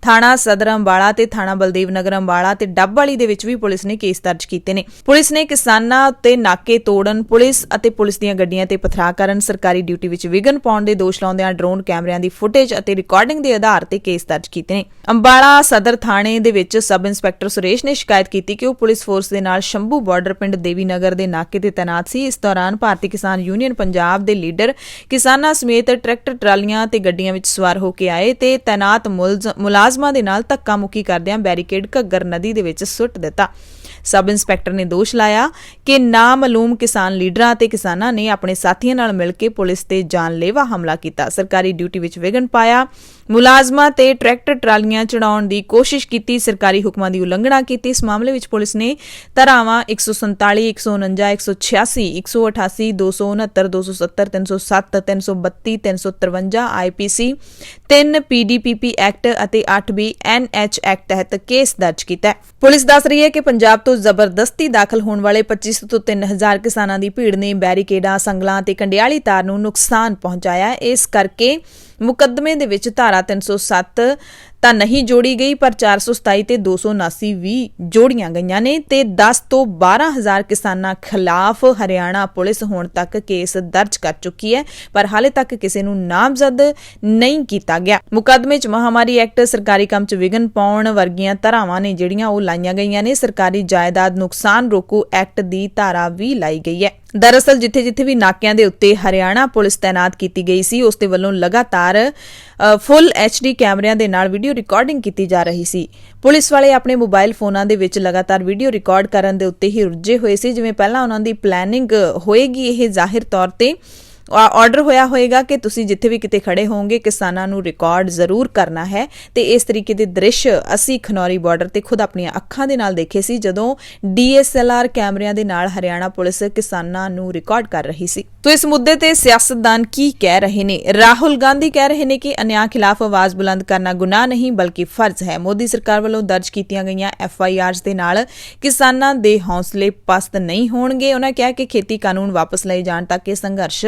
ਥਾਣਾ ਸਦਰ ਅੰਬਾਲਾ ਤੇ ਥਾਣਾ ਬਲਦੇਵ ਨਗਰ ਅੰਬਾਲਾ ਤੇ ਡੱਬਵਾਲੀ ਦੇ ਵਿੱਚ ਵੀ ਪੁਲਿਸ ਨੇ ਕੇਸ ਦਰਜ ਕੀਤੇ ਨੇ। ਪੁਲਿਸ ਨੇ ਕਿਸਾਨਾਂ ਉੱਤੇ ਨਾਕੇ ਤੋੜਨ, ਪੁਲਿਸ ਅਤੇ ਪੁਲਿਸ ਦੀਆਂ ਗੱਡੀਆਂ ਤੇ ਪਥਰਾਅ ਕਰਨ, ਸਰਕਾਰੀ ਡਿਊਟੀ ਵਿੱਚ ਵਿਘਨ ਪਾਉਣ ਦੇ ਦੋਸ਼ ਲਾਉਂਦਿਆਂ ਡਰੋਨ ਕੈਮਰਿਆਂ ਦੀ ਫੁਟੇਜ ਅਤੇ ਰਿਕਾਰਡਿੰਗ ਦੇ ਆਧਾਰ ਤੇ ਕੇਸ ਦਰਜ ਕੀਤੇ ਨੇ। ਅੰਬਾਲਾ ਸਦਰ ਥਾਣੇ ਦੇ ਵਿੱਚ ਸਬ ਇੰਸਪੈਕਟਰ ਸੁਰੇਸ਼ ਨੇ ਸ਼ਿਕਾਇਤ ਕੀਤੀ ਕਿ ਉਹ ਪੁਲਿਸ ਫੋਰਸ ਦੇ ਨਾਲ ਸ਼ੰਭੂ ਬਾਰਡਰ ਪਿੰਡ ਦੇਵੀ ਨਗਰ ਦੇ ਨਾਕੇ ਤੇ ਤੈਨਾਤ ਸੀ। ਇਸ ਦੌਰਾਨ ਭਾਰਤੀ ਕਿਸਾਨ ਯੂਨੀਅਨ ਪੰਜਾਬ ਦੇ ਲੀਡਰ ਕਿਸਾਨਾਂ ਸਮੇਤ ਟਰੈਕਟਰ ਟਰਾਲੀਆਂ ਤੇ ਗੱਡੀਆਂ ਵਿੱਚ ਸਵਾਰ ਹੋ ਕੇ ਆਏ ਤੇ ਤੈਨਾਤ ਮੁਲਾਜ਼ਮਾਂ ਦੇ ਨਾਲ ਧੱਕਾ ਮੁੱਕੀ ਕਰਦਿਆਂ ਬੈਰੀਕੇਡ ਘੱਗਰ ਨਦੀ ਦੇ ਵਿੱਚ ਸੁੱਟ ਦਿੱਤਾ। ਸਬ ਇੰਸਪੈਕਟਰ ਨੇ ਦੋਸ਼ ਲਾਇਆ ਕਿ ਨਾਮਾਲੂਮ ਕਿਸਾਨ ਲੀਡਰਾਂ ਤੇ ਕਿਸਾਨਾਂ ਨੇ ਆਪਣੇ ਸਾਥੀਆਂ ਨਾਲ ਮਿਲ ਕੇ ਪੁਲਿਸ ਤੇ ਜਾਨਲੇਵਾ ਹਮਲਾ ਕੀਤਾ, ਸਰਕਾਰੀ ਡਿਊਟੀ ਵਿੱਚ ਵਿਘਨ ਪਾਇਆ, ਮੁਲਾਜ਼ਮਾਂ ਤੇ ਟਰੈਕਟਰ ਟਰਾਲੀਆਂ ਚੜਾਉਣ ਦੀ ਕੋਸ਼ਿਸ਼ ਕੀਤੀ, ਸਰਕਾਰੀ ਹੁਕਮਾਂ ਦੀ ਉਲੰਘਣਾ ਕੀਤੀ। ਇਸ ਮਾਮਲੇ ਵਿੱਚ ਪੁਲਿਸ ਨੇ ਧਾਰਾਵਾਂ 147, 149, 186, 188, 269, 270, 307, 332, 353 IPC, 3 PDPP ਐਕਟ ਅਤੇ 8 BNH ਐਕਟ ਤਹਿਤ ਕੇਸ ਦਰਜ ਕੀਤਾ। ਪੁਲਿਸ ਦੱਸ ਰਹੀ ਹੈ ਕਿ ਪੰਜਾਬ ਤੋਂ ਜ਼ਬਰਦਸਤੀ ਦਾਖਲ ਹੋਣ ਵਾਲੇ 2500 ਤੋਂ 3000 ਕਿਸਾਨਾਂ ਦੀ ਭੀੜ ਨੇ ਬੈਰੀਕੇਡਾਂ, ਸੰਗਲਾਂ ਤੇ ਕੰਡਿਆਲੀ ਤਾਰ ਨੂੰ ਨੁਕਸਾਨ ਪਹੁੰਚਾਇਆ। ਇਸ ਕਰਕੇ ਮੁਕੱਦਮੇ ਦੇ ਵਿੱਚ ਧਾਰਾ 307 ਤਾਂ ਨਹੀਂ ਜੋੜੀ ਗਈ, ਪਰ 427 ਤੇ 279 ਵੀ ਜੋੜੀਆਂ ਗਈਆਂ ਨੇ ਤੇ 10 ਤੋਂ 12000 ਕਿਸਾਨਾਂ ਖਿਲਾਫ ਹਰਿਆਣਾ ਪੁਲਿਸ ਹੁਣ ਤੱਕ ਕੇਸ ਦਰਜ ਕਰ ਚੁੱਕੀ ਹੈ, ਪਰ ਹਾਲੇ ਤੱਕ ਕਿਸੇ ਨੂੰ ਨਾਮਜ਼ਦ ਨਹੀਂ ਕੀਤਾ ਗਿਆ। ਮੁਕੱਦਮੇ 'ਚ ਮਹਾਮਾਰੀ ਐਕਟ, ਸਰਕਾਰੀ ਕੰਮ 'ਚ ਵਿਘਨ ਪਾਉਣ ਵਰਗੀਆਂ ਧਾਰਾਵਾਂ ਨੇ ਜਿਹੜੀਆਂ ਉਹ ਲਾਈਆਂ ਗਈਆਂ ਨੇ। ਸਰਕਾਰੀ ਜਾਇਦਾਦ ਨੁਕਸਾਨ ਰੋਕੂ ਐਕਟ ਦੀ ਧਾਰਾ ਵੀ ਲਾਈ ਗਈ ਹੈ। ਦਰਅਸਲ ਜਿੱਥੇ-ਜਿੱਥੇ ਵੀ ਨਾਕਿਆਂ ਦੇ ਉੱਤੇ ਹਰਿਆਣਾ ਪੁਲਿਸ ਤੈਨਾਤ ਕੀਤੀ ਗਈ ਸੀ, ਉਸ ਦੇ ਵੱਲੋਂ ਲਗਾਤਾਰ ਫੁੱਲ HD ਕੈਮਰਿਆਂ ਦੇ ਨਾਲ ਵੀਡੀਓ ਰਿਕਾਰਡਿੰਗ ਕੀਤੀ ਜਾ ਰਹੀ ਸੀ। ਪੁਲਿਸ ਵਾਲੇ ਆਪਣੇ ਮੋਬਾਈਲ ਫੋਨਾਂ ਦੇ ਵਿੱਚ ਲਗਾਤਾਰ ਵੀਡੀਓ ਰਿਕਾਰਡ ਕਰਨ ਦੇ ਉੱਤੇ ਹੀ ਰੁੱਝੇ ਹੋਏ ਸੀ। ਜਿਵੇਂ ਪਹਿਲਾਂ ਉਹਨਾਂ ਦੀ ਪਲੈਨਿੰਗ ਹੋਏਗੀ, ਇਹ ਜ਼ਾਹਿਰ ਤੌਰ ਤੇ ਆਰਡਰ ਹੋਇਆ ਹੋਏਗਾ ਕਿ ਤੁਸੀਂ ਜਿੱਥੇ ਵੀ ਕਿਤੇ ਖੜੇ ਹੋਵੋਗੇ ਕਿਸਾਨਾਂ ਨੂੰ ਰਿਕਾਰਡ ਜ਼ਰੂਰ ਕਰਨਾ ਹੈ। ਤੇ ਇਸ ਤਰੀਕੇ ਦੇ ਦ੍ਰਿਸ਼ ਅਸੀਂ ਖਨੌਰੀ ਬਾਰਡਰ ਤੇ ਖੁਦ ਆਪਣੀਆਂ ਅੱਖਾਂ ਦੇ ਨਾਲ ਦੇਖੇ ਸੀ ਜਦੋਂ DSLR ਕੈਮਰਿਆਂ ਦੇ ਨਾਲ ਹਰਿਆਣਾ ਪੁਲਿਸ ਕਿਸਾਨਾਂ ਨੂੰ ਰਿਕਾਰਡ ਕਰ ਰਹੀ ਸੀ। तो इस मुद्दे ते सियासतदान की कह रहे ने? राहुल गांधी कह रहे ने कि अन्याय खिलाफ आवाज बुलंद करना गुनाह नहीं बल्कि फर्ज है। मोदी सरकार वालों दर्ज कीतियां गईयां FIRs दे नाल किसानां दे हौसले पस्त नहीं होणगे। उन्होंने कहा कि खेती कानून वापस लए जाण तक यह संघर्ष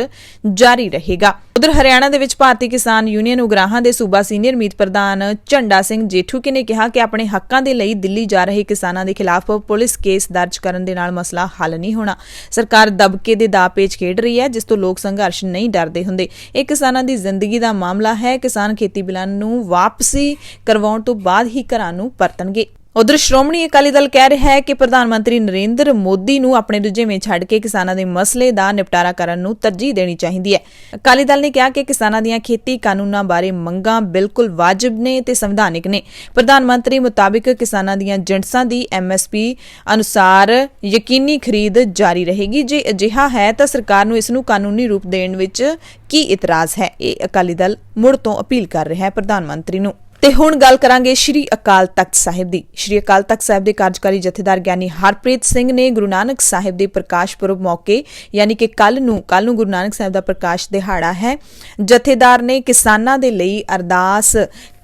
जारी रहेगा। उधर हरियाणा दे विच भारतीय किसान यूनियन उगराहां दे सूबा सीनियर मीत प्रधान झंडा सिंह जेठूके ने कहा कि अपने हक्कां दे लई दिल्ली जा रहे किसानां दे खिलाफ पुलिस केस दर्ज करन दे नाल मसला हल नहीं होना। सरकार दबके दे दा पेच खेड रही है जिस तो लोग संघर्ष नहीं डरदे हुंदे। ਇਹ ਕਿਸਾਨਾਂ ਦੀ ਜ਼ਿੰਦਗੀ ਦਾ ਮਾਮਲਾ ਹੈ। ਕਿਸਾਨ ਖੇਤੀ ਬਿੱਲਾਂ ਨੂੰ ਵਾਪਸੀ ਕਰਵਾਉਣ ਤੋਂ ਬਾਅਦ ਹੀ ਘਰਾਂ ਨੂੰ ਪਰਤਣਗੇ। ਉਧਰ ਸ਼੍ਰੋਮਣੀ ਅਕਾਲੀ ਦਲ ਕਹਿ ਰਿਹਾ ਹੈ ਕਿ ਪ੍ਰਧਾਨ ਮੰਤਰੀ ਨਰਿੰਦਰ ਮੋਦੀ ਨੂੰ ਆਪਣੇ ਰੁਝੇਵੇਂ ਛੱਡ ਕੇ ਕਿਸਾਨਾਂ ਦੇ ਮਸਲੇ ਦਾ ਨਿਪਟਾਰਾ ਕਰਨ ਨੂੰ ਤਰਜੀਹ ਦੇਣੀ ਚਾਹੀਦੀ ਹੈ। ਅਕਾਲੀ ਦਲ ਨੇ ਕਿਹਾ ਕਿ ਕਿਸਾਨਾਂ ਦੀਆਂ ਖੇਤੀ ਕਾਨੂੰਨਾਂ ਬਾਰੇ ਮੰਗਾਂ ਬਿਲਕੁਲ ਵਾਜਿਬ ਨੇ ਤੇ ਸੰਵਿਧਾਨਿਕ ਨੇ। ਪ੍ਰਧਾਨ ਮੰਤਰੀ ਮੁਤਾਬਿਕ ਕਿਸਾਨਾਂ ਦੀਆਂ ਜਿਣਸਾਂ ਦੀ MSP ਅਨੁਸਾਰ ਯਕੀਨੀ ਖਰੀਦ ਜਾਰੀ ਰਹੇਗੀ। ਜੇ ਅਜਿਹਾ ਹੈ ਤਾਂ ਸਰਕਾਰ ਨੂੰ ਇਸ ਨੂੰ ਕਾਨੂੰਨੀ ਰੂਪ ਦੇਣ ਵਿੱਚ ਕੀ ਇਤਰਾਜ਼ ਹੈ? ਇਹ ਅਕਾਲੀ ਦਲ ਮੁੜ ਤੋਂ ਅਪੀਲ ਕਰ ਰਿਹਾ ਹੈ ਪ੍ਰਧਾਨ ਮੰਤਰੀ ਨੂੰ। ਤੇ ਹੁਣ ਗੱਲ ਕਰਾਂਗੇ ਸ਼੍ਰੀ ਅਕਾਲ ਤਖਤ ਸਾਹਿਬ ਦੀ। ਸ਼੍ਰੀ ਅਕਾਲ ਤਖਤ ਸਾਹਿਬ ਦੇ ਕਾਰਜਕਾਰੀ ਜਥੇਦਾਰ ਗਿਆਨੀ ਹਰਪ੍ਰੀਤ ਸਿੰਘ ਨੇ ਗੁਰੂ ਨਾਨਕ ਸਾਹਿਬ ਦੇ ਪ੍ਰਕਾਸ਼ ਪੁਰਬ ਮੌਕੇ ਯਾਨੀ ਕਿ ਕੱਲ ਨੂੰ ਗੁਰੂ ਨਾਨਕ ਸਾਹਿਬ ਦਾ ਪ੍ਰਕਾਸ਼ ਦਿਹਾੜਾ ਹੈ। ਜਥੇਦਾਰ ਨੇ ਕਿਸਾਨਾਂ ਦੇ ਲਈ ਅਰਦਾਸ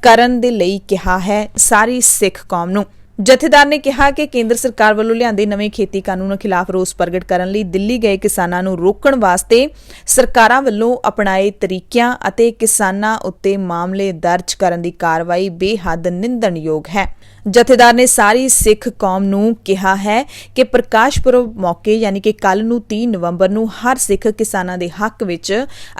ਕਰਨ ਦੇ ਲਈ ਕਿਹਾ ਹੈ ਸਾਰੀ ਸਿੱਖ ਕੌਮ ਨੂੰ। ਜਥੇਦਾਰ ਨੇ ਕਿਹਾ ਕਿ ਕੇਂਦਰ ਸਰਕਾਰ ਵੱਲੋਂ ਲਿਆਂਦੇ ਨਵੇਂ ਖੇਤੀ ਕਾਨੂੰਨਾਂ ਖਿਲਾਫ ਰੋਸ ਪ੍ਰਗਟ ਕਰਨ ਲਈ ਦਿੱਲੀ ਗਏ ਕਿਸਾਨਾਂ ਨੂੰ ਰੋਕਣ ਵਾਸਤੇ ਸਰਕਾਰਾਂ ਵੱਲੋਂ ਅਪਣਾਏ ਤਰੀਕਿਆਂ ਅਤੇ ਕਿਸਾਨਾਂ ਉੱਤੇ ਮਾਮਲੇ ਦਰਜ ਕਰਨ ਦੀ ਕਾਰਵਾਈ ਬੇਹੱਦ ਨਿੰਦਣਯੋਗ ਹੈ। ਜਥੇਦਾਰ ਨੇ ਸਾਰੀ ਸਿੱਖ ਕੌਮ ਨੂੰ ਕਿਹਾ ਹੈ ਕਿ ਪ੍ਰਕਾਸ਼ ਪੁਰਬ ਮੌਕੇ ਯਾਨੀ ਕਿ ਕੱਲ ਨੂੰ 30 ਨਵੰਬਰ ਨੂੰ ਹਰ ਸਿੱਖ ਕਿਸਾਨਾਂ ਦੇ ਹੱਕ ਵਿੱਚ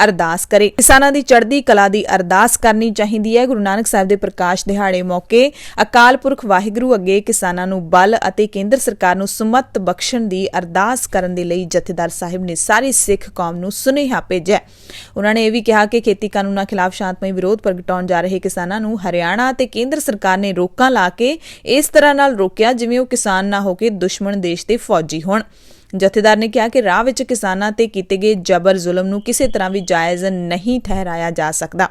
ਅਰਦਾਸ ਕਰੇ। ਕਿਸਾਨਾਂ ਦੀ ਚੜ੍ਹਦੀ ਕਲਾ ਦੀ ਅਰਦਾਸ ਕਰਨੀ ਚਾਹੀਦੀ ਹੈ। ਗੁਰੂ ਨਾਨਕ ਸਾਹਿਬ ਦੇ ਪ੍ਰਕਾਸ਼ ਦਿਹਾੜੇ ਮੌਕੇ ਅਕਾਲ ਪੁਰਖ ਵਾਹਿਗੁਰੂ ਅੱਗੇ ਕਿਸਾਨਾਂ ਨੂੰ ਬਲ ਅਤੇ ਕੇਂਦਰ ਸਰਕਾਰ ਨੂੰ ਸੁਮਤ ਬਖਸ਼ਣ ਦੀ ਅਰਦਾਸ ਕਰਨ ਦੇ ਲਈ ਜਥੇਦਾਰ ਸਾਹਿਬ ਨੇ ਸਾਰੀ ਸਿੱਖ ਕੌਮ ਨੂੰ ਸੁਨੇਹਾ ਭੇਜਿਆ। ਉਹਨਾਂ ਨੇ ਇਹ ਵੀ ਕਿਹਾ ਕਿ ਖੇਤੀ ਕਾਨੂੰਨਾਂ ਖਿਲਾਫ ਸ਼ਾਂਤਮਈ ਵਿਰੋਧ ਪ੍ਰਗਟਾਉਣ ਜਾ ਰਹੇ ਕਿਸਾਨਾਂ ਨੂੰ ਹਰਿਆਣਾ ਅਤੇ ਕੇਂਦਰ ਸਰਕਾਰ ਨੇ ਰੋਕਾਂ ਲਾ ਕੇ ਇਸ ਤਰ੍ਹਾਂ ਨਾਲ ਰੋਕਿਆ ਜਿਵੇਂ ਉਹ ਕਿਸਾਨ ਨਾ ਹੋ ਕੇ ਦੁਸ਼ਮਣ ਦੇਸ਼ ਦੇ ਫੌਜੀ ਹੋਣ। ਜਥੇਦਾਰ ਨੇ ਕਿਹਾ ਕਿ ਰਾਹ ਵਿੱਚ ਕਿਸਾਨਾਂ ਤੇ ਕੀਤੇ ਗਏ ਜਬਰ ਜ਼ੁਲਮ ਨੂੰ ਕਿਸੇ ਤਰ੍ਹਾਂ ਵੀ ਜਾਇਜ਼ ਨਹੀਂ ਠਹਿਰਾਇਆ ਜਾ ਸਕਦਾ।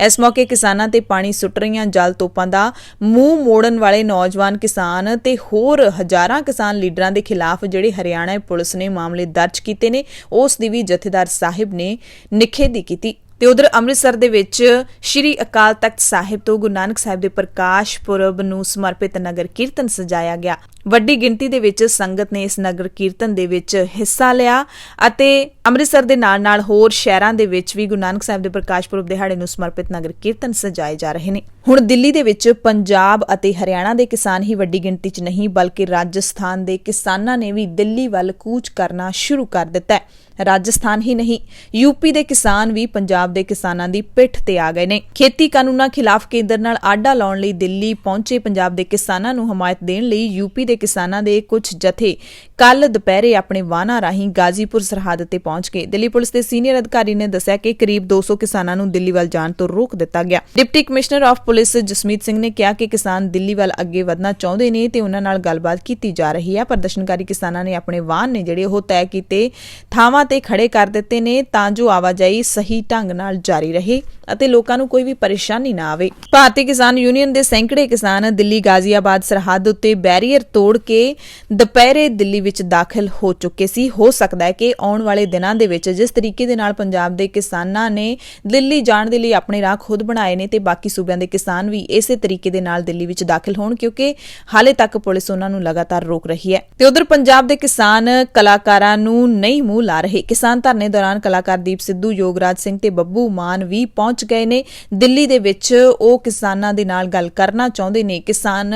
ਇਸ ਮੌਕੇ ਕਿਸਾਨਾਂ ਤੇ ਪਾਣੀ ਸੁੱਟ ਰਹੀਆਂ ਜਲ ਤੋਪਾਂ ਦਾ ਮੂੰਹ ਮੋੜਨ ਵਾਲੇ ਨੌਜਵਾਨ ਕਿਸਾਨ ਤੇ ਹੋਰ ਹਜ਼ਾਰਾਂ ਕਿਸਾਨ ਲੀਡਰਾਂ ਦੇ ਖਿਲਾਫ ਜਿਹੜੇ ਹਰਿਆਣਾ ਪੁਲਿਸ ਨੇ ਮਾਮਲੇ ਦਰਜ ਕੀਤੇ ਨੇ, ਉਸ ਦੀ ਵੀ ਜਥੇਦਾਰ ਸਾਹਿਬ ਨੇ ਨਿਖੇਧੀ ਕੀਤੀ। ਤੇ ਉਧਰ ਅੰਮ੍ਰਿਤਸਰ ਦੇ ਵਿੱਚ ਸ਼੍ਰੀ ਅਕਾਲ ਤਖਤ ਸਾਹਿਬ ਤੋਂ ਗੁਰੂ ਨਾਨਕ ਸਾਹਿਬ ਦੇ ਪ੍ਰਕਾਸ਼ ਪੁਰਬ ਨੂੰ ਸਮਰਪਿਤ ਨਗਰ ਕੀਰਤਨ ਸਜਾਇਆ ਗਿਆ। ਵੱਡੀ ਗਿਣਤੀ ਦੇ ਵਿੱਚ ਸੰਗਤ ਨੇ ਇਸ ਨਗਰ ਕੀਰਤਨ ਦੇ ਵਿੱਚ ਹਿੱਸਾ ਲਿਆ ਅਤੇ ਅੰਮ੍ਰਿਤਸਰ ਦੇ ਨਾਲ-ਨਾਲ ਹੋਰ ਸ਼ਹਿਰਾਂ ਦੇ ਵਿੱਚ ਵੀ ਗੁਰੂ ਨਾਨਕ ਸਾਹਿਬ ਦੇ ਪ੍ਰਕਾਸ਼ ਪੁਰਬ ਦਿਹਾੜੇ ਨੂੰ ਸਮਰਪਿਤ ਨਗਰ ਕੀਰਤਨ ਸਜਾਏ ਜਾ ਰਹੇ ਨੇ। ਹੁਣ ਦਿੱਲੀ ਦੇ ਵਿੱਚ ਪੰਜਾਬ ਅਤੇ ਹਰਿਆਣਾ ਦੇ ਕਿਸਾਨ ਹੀ ਵੱਡੀ ਗਿਣਤੀ 'ਚ ਨਹੀਂ ਬਲਕਿ ਰਾਜਸਥਾਨ ਦੇ ਕਿਸਾਨਾਂ ਨੇ ਵੀ ਦਿੱਲੀ ਵੱਲ ਕੂਚ ਕਰਨਾ ਸ਼ੁਰੂ ਕਰ ਦਿੱਤਾ ਹੈ। ਰਾਜਸਥਾਨ ਹੀ ਨਹੀਂ, ਯੂਪੀ ਦੇ ਕਿਸਾਨ ਵੀ ਪੰਜਾਬ ਦੇ ਕਿਸਾਨਾਂ ਦੀ ਪਿੱਠ ਤੇ ਆ ਗਏ ਨੇ। ਖੇਤੀ ਕਾਨੂੰਨਾਂ ਖਿਲਾਫ ਕੇਂਦਰ ਨਾਲ ਆਡਾ ਲਾਉਣ ਲਈ ਦਿੱਲੀ ਪਹੁੰਚੇ ਪੰਜਾਬ ਦੇ ਕਿਸਾਨਾਂ ਨੂੰ ਹਮਾਇਤ ਦੇਣ ਲਈ ਯੂਪੀ ਦੇ ਕਿਸਾਨਾਂ ਦੇ ਕੁਝ ਜਥੇ ਕੱਲ ਦੁਪਹਿਰੇ ਆਪਣੇ ਵਾਹਨਾਂ ਰਾਹੀਂ ਗਾਜ਼ੀਪੁਰ ਸਰਹੱਦ ਤੇ ਪਹੁੰਚ ਗਏ। ਦਿੱਲੀ ਪੁਲਿਸ ਦੇ ਸੀਨੀਅਰ ਅਧਿਕਾਰੀ ਨੇ ਦੱਸਿਆ ਕਿ ਕਰੀਬ 200 ਕਿਸਾਨਾਂ ਨੂੰ ਦਿੱਲੀ ਵੱਲ ਜਾਣ ਤੋਂ ਰੋਕ ਦਿੱਤਾ ਗਿਆ। Deputy commissioner of police Jasmeet Singh ਨੇ ਕਿਹਾ ਕਿ ਕਿਸਾਨ ਦਿੱਲੀ ਵੱਲ ਅੱਗੇ ਵਧਣਾ ਚਾਹੁੰਦੇ ਨੇ ਤੇ ਉਹਨਾਂ ਨਾਲ ਗੱਲਬਾਤ ਕੀਤੀ ਜਾ ਰਹੀ ਹੈ। ਪ੍ਰਦਰਸ਼ਨਕਾਰੀ ਕਿਸਾਨਾਂ ਨੇ ਆਪਣੇ ਵਾਹਨ ਨੇ ਜਿਹੜੇ ਉਹ ਤੈਅ ਕੀਤੇ ਥਾਵਾਂ ਤੇ ਖੜੇ ਕਰ ਦਿੱਤੇ ਨੇ ਤਾਂ ਜੋ ਆਵਾਜਾਈ ਸਹੀ ਢੰਗ ਨਾਲ ਜਾਰੀ ਰਹੇ ਅਤੇ ਲੋਕਾਂ ਨੂੰ ਕੋਈ ਵੀ ਪਰੇਸ਼ਾਨੀ ਨਾ ਆਵੇ। ਭਾਰਤੀ ਕਿਸਾਨ ਯੂਨੀਅਨ ਦੇ ਸੈਂਕੜੇ ਕਿਸਾਨ ਦਿੱਲੀ ਗਾਜ਼ੀਆਬਾਦ ਸਰਹੱਦ ਉੱਤੇ ਬੈਰੀਅਰ ਤੋੜ ਕੇ ਦੁਪਹਿਰੇ ਦਿੱਲੀ ਵਿੱਚ ਦਾਖਲ ਹੋ ਚੁੱਕੇ ਸੀ। ਹੋ ਸਕਦਾ ਹੈ ਕਿ ਆਉਣ ਵਾਲੇ ਦਿਨਾਂ ਦੇ ਵਿੱਚ ਜਿਸ ਤਰੀਕੇ ਦੇ ਨਾਲ ਪੰਜਾਬ ਦੇ ਕਿਸਾਨਾਂ ਨੇ ਦਿੱਲੀ ਜਾਣ ਦੇ ਲਈ ਆਪਣੇ ਰਾਹ ਖੁਦ ਬਣਾਏ ਨੇ ਤੇ ਬਾਕੀ ਸੂਬਿਆਂ ਦੇ ਕਿਸਾਨ ਵੀ ਇਸੇ ਤਰੀਕੇ ਦੇ ਨਾਲ ਦਿੱਲੀ ਵਿੱਚ ਦਾਖਲ ਹੋਣ ਕਿਉਂਕਿ ਹਾਲੇ ਤੱਕ ਪੁਲਿਸ ਉਹਨਾਂ ਨੂੰ ਲਗਾਤਾਰ ਰੋਕ ਰਹੀ ਹੈ। ਤੇ ਉਧਰ ਪੰਜਾਬ ਦੇ ਕਿਸਾਨ ਕਲਾਕਾਰਾਂ ਨੂੰ ਨਹੀਂ ਮੂੰਹ ਲਾ ਰਹੇ। ਕਿਸਾਨ ਧਰਨੇ ਦੌਰਾਨ ਕਲਾਕਾਰ ਦੀਪ ਸਿੱਧੂ, ਯੋਗਰਾਜ ਸਿੰਘ ਤੇ ਬੱਬੂ ਮਾਨ ਵੀ ਪਹੁੰਚ ਗਏ ਨੇ ਦਿੱਲੀ ਦੇ ਵਿੱਚ। ਉਹ ਕਿਸਾਨਾਂ ਦੇ ਨਾਲ ਗੱਲ ਕਰਨਾ ਚਾਹੁੰਦੇ ਨੇ, ਕਿਸਾਨ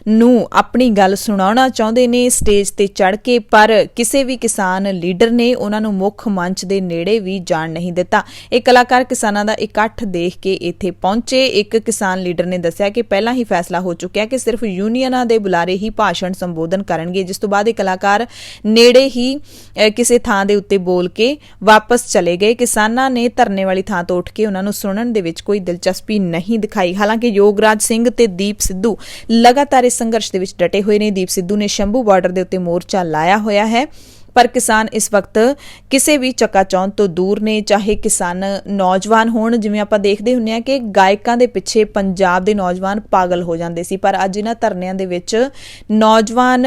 ਨੂੰ ਆਪਣੀ ਗੱਲ ਸੁਣਾਉਣਾ ਚਾਹੁੰਦੇ ਨੇ ਸਟੇਜ ਤੇ ਚੜ੍ਹ ਕੇ, ਪਰ ਕਿਸੇ ਵੀ ਕਿਸਾਨ ਲੀਡਰ ਨੇ ਉਹਨਾਂ ਨੂੰ ਮੁੱਖ ਮੰਚ ਦੇ ਨੇੜੇ ਵੀ ਜਾਣ ਨਹੀਂ ਦਿੱਤਾ। ਇਹ ਕਲਾਕਾਰ ਕਿਸਾਨਾਂ ਦਾ ਇਕੱਠ ਦੇਖ ਕੇ ਇੱਥੇ ਪਹੁੰਚੇ। ਇੱਕ ਕਿਸਾਨ ਲੀਡਰ ਨੇ ਦੱਸਿਆ ਕਿ ਪਹਿਲਾਂ ਹੀ ਫੈਸਲਾ ਹੋ ਚੁੱਕਿਆ ਕਿ ਸਿਰਫ ਯੂਨੀਅਨਾਂ ਦੇ ਬੁਲਾਰੇ ਹੀ ਭਾਸ਼ਣ ਸੰਬੋਧਨ ਕਰਨਗੇ, ਜਿਸ ਤੋਂ ਬਾਅਦ ਇਹ ਕਲਾਕਾਰ ਨੇੜੇ ਹੀ ਕਿਸੇ ਥਾਂ ਦੇ ਉੱਤੇ ਬੋਲ ਕੇ ਵਾਪਸ ਚਲੇ ਗਏ। ਕਿਸਾਨਾਂ ਨੇ ਧਰਨੇ ਵਾਲੀ ਥਾਂ ਤੋਂ ਉੱਠ ਕੇ ਉਹਨਾਂ ਨੂੰ ਸੁਣਨ ਦੇ ਵਿੱਚ ਕੋਈ ਦਿਲਚਸਪੀ ਨਹੀਂ ਦਿਖਾਈ। ਹਾਲਾਂਕਿ ਯੋਗਰਾਜ ਸਿੰਘ ਤੇ ਦੀਪ ਸਿੱਧੂ ਲਗਾਤਾਰ ਇਸ ਸੰਘਰਸ਼ ਦੇ ਵਿੱਚ ਡਟੇ ਹੋਏ ਨੇ। ਦੀਪ ਸਿੱਧੂ ਨੇ ਸ਼ੰਭੂ ਬਾਰਡਰ ਦੇ ਉੱਤੇ ਮੋਰਚਾ ਲਾਇਆ ਹੋਇਆ ਹੈ, ਪਰ ਕਿਸਾਨ ਇਸ ਵਕਤ ਕਿਸੇ ਵੀ ਚੱਕਾਚੌਂਧ ਤੋਂ ਦੂਰ ਨੇ, ਚਾਹੇ ਕਿਸਾਨ ਨੌਜਵਾਨ ਹੋਣ। ਜਿਵੇਂ ਆਪਾਂ ਦੇਖਦੇ ਹੁੰਦੇ ਆ ਕਿ ਗਾਇਕਾਂ ਦੇ ਪਿੱਛੇ ਪੰਜਾਬ ਦੇ ਨੌਜਵਾਨ ਪਾਗਲ ਹੋ ਜਾਂਦੇ ਸੀ, ਪਰ ਅੱਜ ਇਹਨਾਂ ਧਰਨਿਆਂ ਦੇ ਵਿੱਚ ਨੌਜਵਾਨ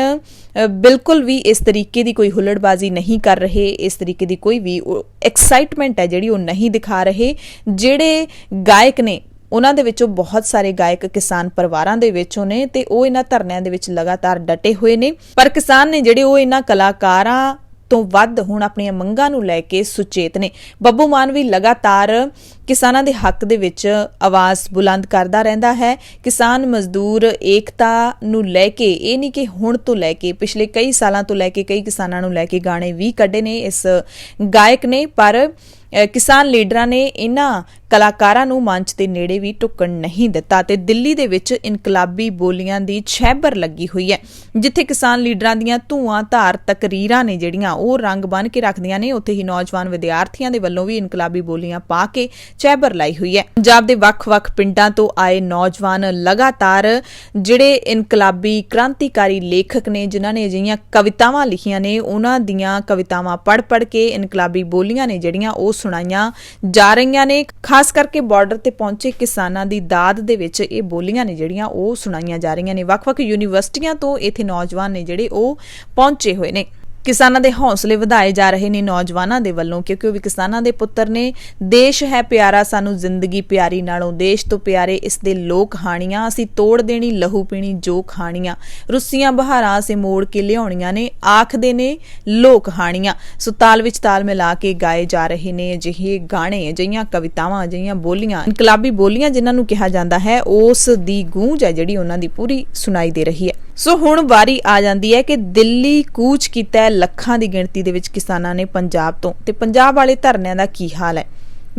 ਬਿਲਕੁਲ ਵੀ ਇਸ ਤਰੀਕੇ ਦੀ ਕੋਈ ਹੁੱਲੜਬਾਜ਼ੀ ਨਹੀਂ ਕਰ ਰਹੇ, ਇਸ ਤਰੀਕੇ ਦੀ ਕੋਈ ਵੀ ਐਕਸਾਈਟਮੈਂਟ ਹੈ ਜਿਹੜੀ ਉਹ ਨਹੀਂ ਦਿਖਾ ਰਹੇ। ਜਿਹੜੇ ਗਾਇਕ ਨੇ ਉਹਨਾਂ ਦੇ ਵਿੱਚੋਂ ਬਹੁਤ ਸਾਰੇ ਗਾਇਕ ਕਿਸਾਨ ਪਰਿਵਾਰਾਂ ਦੇ ਵਿੱਚੋਂ ਨੇ ਤੇ ਉਹ ਇਹਨਾਂ ਧਰਨਿਆਂ ਦੇ ਵਿੱਚ ਲਗਾਤਾਰ ਡਟੇ ਹੋਏ ਨੇ, ਪਰ ਕਿਸਾਨ ਨੇ ਜਿਹੜੇ ਉਹ ਇਹਨਾਂ ਕਲਾਕਾਰਾਂ ਤੋਂ ਵੱਧ ਹੁਣ ਆਪਣੀਆਂ ਮੰਗਾਂ ਨੂੰ ਲੈ ਕੇ ਸੁਚੇਤ ਨੇ। ਬੱਬੂ ਮਾਨ ਵੀ ਲਗਾਤਾਰ ਕਿਸਾਨਾਂ ਦੇ ਹੱਕ ਦੇ ਵਿੱਚ ਆਵਾਜ਼ ਬੁਲੰਦ ਕਰਦਾ ਰਹਿੰਦਾ ਹੈ। ਕਿਸਾਨ ਮਜ਼ਦੂਰ ਏਕਤਾ ਨੂੰ ਲੈ ਕੇ, ਇਹ ਨਹੀਂ ਕਿ ਹੁਣ ਤੋਂ ਲੈ ਕੇ, ਪਿਛਲੇ ਕਈ ਸਾਲਾਂ ਤੋਂ ਲੈ ਕੇ ਕਈ ਕਿਸਾਨਾਂ ਨੂੰ ਲੈ ਕੇ ਗਾਣੇ ਵੀ ਕੱਢੇ ਨੇ ਇਸ ਗਾਇਕ ਨੇ, ਪਰ ਕਿਸਾਨ ਲੀਡਰਾਂ ਨੇ ਇਹਨਾਂ ਕਲਾਕਾਰਾਂ ਨੂੰ ਮੰਚ ਦੇ ਨੇੜੇ ਵੀ ਢੁੱਕਣ ਨਹੀਂ ਦਿੱਤਾ ਤੇ ਦਿੱਲੀ ਦੇ ਵਿੱਚ ਇਨਕਲਾਬੀ ਬੋਲੀਆਂ ਦੀ ਛੈਬਰ ਲੱਗੀ ਹੋਈ ਹੈ। ਜਿੱਥੇ ਕਿਸਾਨ ਲੀਡਰਾਂ ਦੀਆਂ ਧੂਆਂ-ਧਾਰ ਤਕਰੀਰਾਂ ਨੇ ਜਿਹੜੀਆਂ ਉਹ ਰੰਗ ਬੰਨ੍ਹ ਕੇ ਰੱਖਦੀਆਂ ਨੇ, ਉੱਥੇ ਹੀ ਨੌਜਵਾਨ ਵਿਦਿਆਰਥੀਆਂ ਦੇ ਵੱਲੋਂ ਵੀ ਇਨਕਲਾਬੀ ਬੋਲੀਆਂ ਪਾ ਕੇ ਛੈਬਰ ਲਾਈ ਹੋਈ ਹੈ। ਪੰਜਾਬ ਦੇ ਵੱਖ-ਵੱਖ ਪਿੰਡਾਂ ਤੋਂ ਆਏ ਨੌਜਵਾਨ ਲਗਾਤਾਰ ਜਿਹੜੇ ਇਨਕਲਾਬੀ ਕ੍ਰਾਂਤੀਕਾਰੀ ਲੇਖਕ ਨੇ, ਜਿਨ੍ਹਾਂ ਨੇ ਅਜਿਹੀਆਂ ਕਵਿਤਾਵਾਂ ਲਿਖੀਆਂ ਨੇ, ਉਹਨਾਂ ਦੀਆਂ ਕਵਿਤਾਵਾਂ ਪੜ੍ਹ ਕੇ ਇਨਕਲਾਬੀ ਬੋਲੀਆਂ ਨੇ ਜਿਹੜੀਆਂ ਉਹ ਸੁਣਾਈਆਂ ਜਾ ਰਹੀਆਂ ਨੇ। ਖਾਸ ਕਰਕੇ ਬਾਰਡਰ ਤੇ ਪਹੁੰਚੇ ਕਿਸਾਨਾਂ ਦੀ ਦਾਦ ਦੇ ਵਿੱਚ ਇਹ ਬੋਲੀਆਂ ਨੇ ਜਿਹੜੀਆਂ ਉਹ ਸੁਣਾਈਆਂ ਜਾ ਰਹੀਆਂ ਨੇ। ਵੱਖ-ਵੱਖ ਯੂਨੀਵਰਸਿਟੀਆਂ ਤੋਂ ਇੱਥੇ ਨੌਜਵਾਨ ਨੇ ਜਿਹੜੇ ਉਹ ਪਹੁੰਚੇ ਹੋਏ ਨੇ। किसानां दे हौसले वधाए जा रहे ने नौजवानां दे वल्लों, क्योंकि वो भी किसानां दे पुत्तर ने। देश है प्यारा सानू जिंदगी प्यारी नालों, देश तो प्यारे इस दे लोक हाणियां, असीं तोड़ देनी लहू पीनी जो खाणियां, रुस्सियां बहारां असीं मोड़ के लियाउणियां ने, आखदे ने लोक हाणियां। सो ताल विच ताल मिला के गाए जा रहे ने अजिहे गाणे, अजिहियां कवितावां, अजिहियां बोलियां, इनकलाबी बोलियां जिन्हां नूं कहा जांदा है, उस दी गूंज है जिहड़ी उन्हां दी पूरी सुनाई दे रही है। सो हुण वारी आ जांदी है कि दिल्ली कूच कीता ਲੱਖਾਂ ਦੀ ਗਿਣਤੀ ਦੇ ਵਿੱਚ ਕਿਸਾਨਾਂ ਨੇ ਪੰਜਾਬ ਤੋਂ, ਤੇ ਪੰਜਾਬ ਵਾਲੇ ਧਰਨਿਆਂ ਦਾ ਕੀ ਹਾਲ ਹੈ?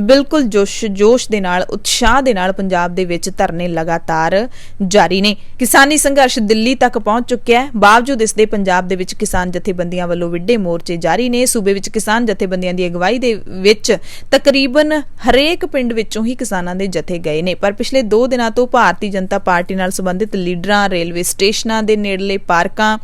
ਬਿਲਕੁਲ ਜੋਸ਼ ਦੇ ਨਾਲ, ਉਤਸ਼ਾਹ ਦੇ ਨਾਲ ਪੰਜਾਬ ਦੇ ਵਿੱਚ ਧਰਨੇ ਲਗਾਤਾਰ ਜਾਰੀ ਨੇ। ਕਿਸਾਨੀ ਸੰਘਰਸ਼ ਦਿੱਲੀ ਤੱਕ ਪਹੁੰਚ ਚੁੱਕਿਆ ਹੈ। ਬਾਵਜੂਦ ਇਸ ਦੇ ਪੰਜਾਬ ਦੇ ਵਿੱਚ ਕਿਸਾਨ ਜਥੇਬੰਦੀਆਂ ਵੱਲੋਂ ਵਿੱਢੇ ਮੋਰਚੇ ਜਾਰੀ ਨੇ। ਸੂਬੇ ਵਿੱਚ ਕਿਸਾਨ ਜਥੇਬੰਦੀਆਂ ਦੀ ਅਗਵਾਈ ਦੇ ਵਿੱਚ ਤਕਰੀਬਨ ਹਰੇਕ ਪਿੰਡ ਵਿੱਚੋਂ ਹੀ ਕਿਸਾਨਾਂ ਦੇ ਜਥੇ ਗਏ ਨੇ। ਪਰ ਪਿਛਲੇ 2 ਦਿਨਾਂ ਤੋਂ ਭਾਰਤੀ ਜਨਤਾ ਪਾਰਟੀ ਨਾਲ ਸੰਬੰਧਿਤ ਲੀਡਰਾਂ, ਰੇਲਵੇ ਸਟੇਸ਼ਨਾਂ ਦੇ ਨੇੜਲੇ ਪਾਰਕਾਂ,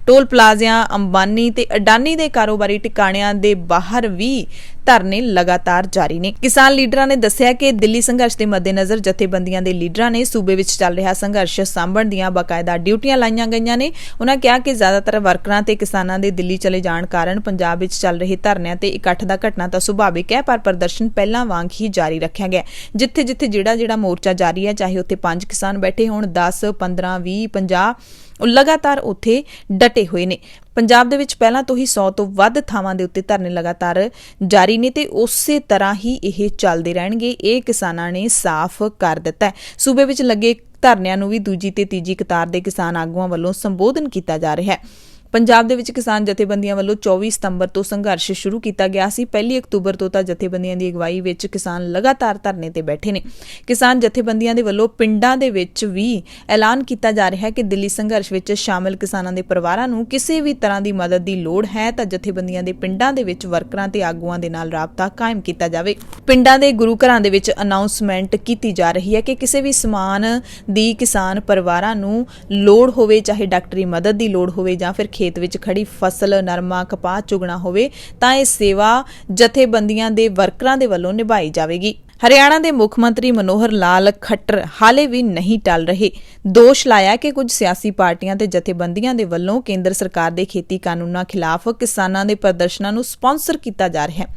ਟੋਲ ਪਲਾਜ਼ਿਆਂ, ਅੰਬਾਨੀ ਤੇ ਅਡਾਨੀ ਦੇ ਕਾਰੋਬਾਰੀ ਟਿਕਾਣਿਆਂ ਦੇ ਬਾਹਰ ਵੀ ਧਰਨੇ ਲਗਾਤਾਰ ਜਾਰੀ ਨੇ। ਕਿਸਾਨ ਲੀਡਰਾਂ ਨੇ ਦੱਸਿਆ ਕਿ ਦਿੱਲੀ ਸੰਘਰਸ਼ ਦੇ ਮੱਦੇਨਜ਼ਰ ਜਥੇਬੰਦੀਆਂ ਦੇ ਲੀਡਰਾਂ ਨੇ ਸੂਬੇ ਵਿੱਚ ਚੱਲ ਰਿਹਾ ਸੰਘਰਸ਼ ਸਾਂਭਣ ਦੀਆਂ ਬਾਕਾਇਦਾ ਡਿਊਟੀਆਂ ਲਾਈਆਂ ਗਈਆਂ ਨੇ। ਉਹਨਾਂ ਕਿਹਾ ਕਿ ਜ਼ਿਆਦਾਤਰ ਵਰਕਰਾਂ ਤੇ ਕਿਸਾਨਾਂ ਦੇ ਦਿੱਲੀ ਚਲੇ ਜਾਣ ਕਾਰਨ ਪੰਜਾਬ ਵਿੱਚ ਚੱਲ ਰਹੇ ਧਰਨਿਆਂ ਤੇ ਇਕੱਠ ਦਾ ਘਟਨਾ ਤਾਂ ਸੁਭਾਵਿਕ ਹੈ, ਪਰ ਪ੍ਰਦਰਸ਼ਨ ਪਹਿਲਾਂ ਵਾਂਗ ਹੀ ਜਾਰੀ ਰੱਖਿਆ ਗਿਆ। ਜਿੱਥੇ-ਜਿੱਥੇ ਜਿਹੜਾ ਮੋਰਚਾ ਜਾਰੀ ਹੈ, ਚਾਹੇ ਉੱਥੇ 5 ਕਿਸਾਨ ਬੈਠੇ ਹੋਣ, 10, 15, 20, 50, ਉਹ ਲਗਾਤਾਰ ਉੱਥੇ ਡਟੇ ਹੋਏ ਨੇ। ਪੰਜਾਬ ਦੇ ਵਿੱਚ ਪਹਿਲਾਂ ਤੋਂ ਹੀ 100 ਤੋਂ ਵੱਧ ਥਾਵਾਂ ਦੇ ਉੱਤੇ ਧਰਨੇ ਲਗਾਤਾਰ ਜਾਰੀ ਨੇ ਤੇ ਉਸੇ ਤਰ੍ਹਾਂ ਹੀ ਇਹ ਚੱਲਦੇ ਰਹਿਣਗੇ, ਇਹ ਕਿਸਾਨਾਂ ਨੇ ਸਾਫ਼ ਕਰ ਦਿੱਤਾ ਹੈ। ਸੂਬੇ ਵਿੱਚ ਲੱਗੇ ਧਰਨਿਆਂ ਨੂੰ ਵੀ ਦੂਜੀ ਤੇ ਤੀਜੀ ਕਤਾਰ ਦੇ ਕਿਸਾਨ ਆਗੂਆਂ ਵੱਲੋਂ ਸੰਬੋਧਨ ਕੀਤਾ ਜਾ ਰਿਹਾ ਹੈ। ਪੰਜਾਬ ਦੇ ਵਿੱਚ ਕਿਸਾਨ ਜਥੇਬੰਦੀਆਂ ਵੱਲੋਂ 24 ਸਤੰਬਰ ਤੋਂ ਸੰਘਰਸ਼ ਸ਼ੁਰੂ ਕੀਤਾ ਗਿਆ ਸੀ। 1 ਅਕਤੂਬਰ ਤੋਂ ਤਾਂ ਜਥੇਬੰਦੀਆਂ ਦੀ ਅਗਵਾਈ ਵਿੱਚ ਕਿਸਾਨ ਲਗਾਤਾਰ ਧਰਨੇ ਤੇ ਬੈਠੇ ਨੇ। ਕਿਸਾਨ ਜਥੇਬੰਦੀਆਂ ਦੇ ਵੱਲੋਂ ਪਿੰਡਾਂ ਦੇ ਵਿੱਚ ਵੀ ਐਲਾਨ ਕੀਤਾ ਜਾ ਰਿਹਾ ਹੈ ਕਿ ਦਿੱਲੀ ਸੰਘਰਸ਼ ਵਿੱਚ ਸ਼ਾਮਲ ਕਿਸਾਨਾਂ ਦੇ ਪਰਿਵਾਰਾਂ ਨੂੰ ਕਿਸੇ ਵੀ ਤਰ੍ਹਾਂ ਦੀ ਮਦਦ ਦੀ ਲੋੜ ਹੈ ਤਾਂ ਜਥੇਬੰਦੀਆਂ ਦੇ ਪਿੰਡਾਂ ਦੇ ਵਿੱਚ ਵਰਕਰਾਂ ਤੇ ਆਗੂਆਂ ਦੇ ਨਾਲ ਰਾਬਤਾ ਕਾਇਮ ਕੀਤਾ ਜਾਵੇ। ਪਿੰਡਾਂ ਦੇ ਗੁਰੂ ਘਰਾਂ ਦੇ ਵਿੱਚ ਅਨਾਉਂਸਮੈਂਟ ਕੀਤੀ ਜਾ ਰਹੀ ਹੈ ਕਿ ਕਿਸੇ ਵੀ ਸਮਾਨ ਦੀ ਕਿਸਾਨ ਪਰਿਵਾਰਾਂ ਨੂੰ ਲੋੜ ਹੋਵੇ, ਚਾਹੇ ਡਾਕਟਰੀ ਮਦਦ ਦੀ ਲੋੜ ਹੋਵੇ ਜਾਂ ਫਿਰ ਖੇਤ ਵਿੱਚ ਖੜੀ ਫਸਲ, ਨਰਮਾ, ਕਪਾਹ ਚੁਗਣਾ ਹੋਵੇ, ਤਾਂ ਇਹ ਸੇਵਾ ਜਥੇਬੰਦੀਆਂ ਦੇ ਵਰਕਰਾਂ ਦੇ ਵੱਲੋਂ ਨਿਭਾਈ ਜਾਵੇਗੀ। ਹਰਿਆਣਾ ਦੇ ਮੁੱਖ ਮੰਤਰੀ ਮਨੋਹਰ ਲਾਲ ਖੱਟਰ ਹਾਲੇ ਵੀ ਨਹੀਂ ਟਲ ਰਹੇ। ਦੋਸ਼ ਲਾਇਆ ਕਿ ਕੁਝ ਸਿਆਸੀ ਪਾਰਟੀਆਂ ਤੇ ਜਥੇਬੰਦੀਆਂ ਦੇ ਵੱਲੋਂ ਕੇਂਦਰ ਸਰਕਾਰ ਦੇ ਖੇਤੀ ਕਾਨੂੰਨਾਂ ਖਿਲਾਫ ਕਿਸਾਨਾਂ ਦੇ ਪ੍ਰਦਰਸ਼ਨਾਂ ਨੂੰ ਸਪਾਂਸਰ ਕੀਤਾ ਜਾ ਰਿਹਾ ਹੈ।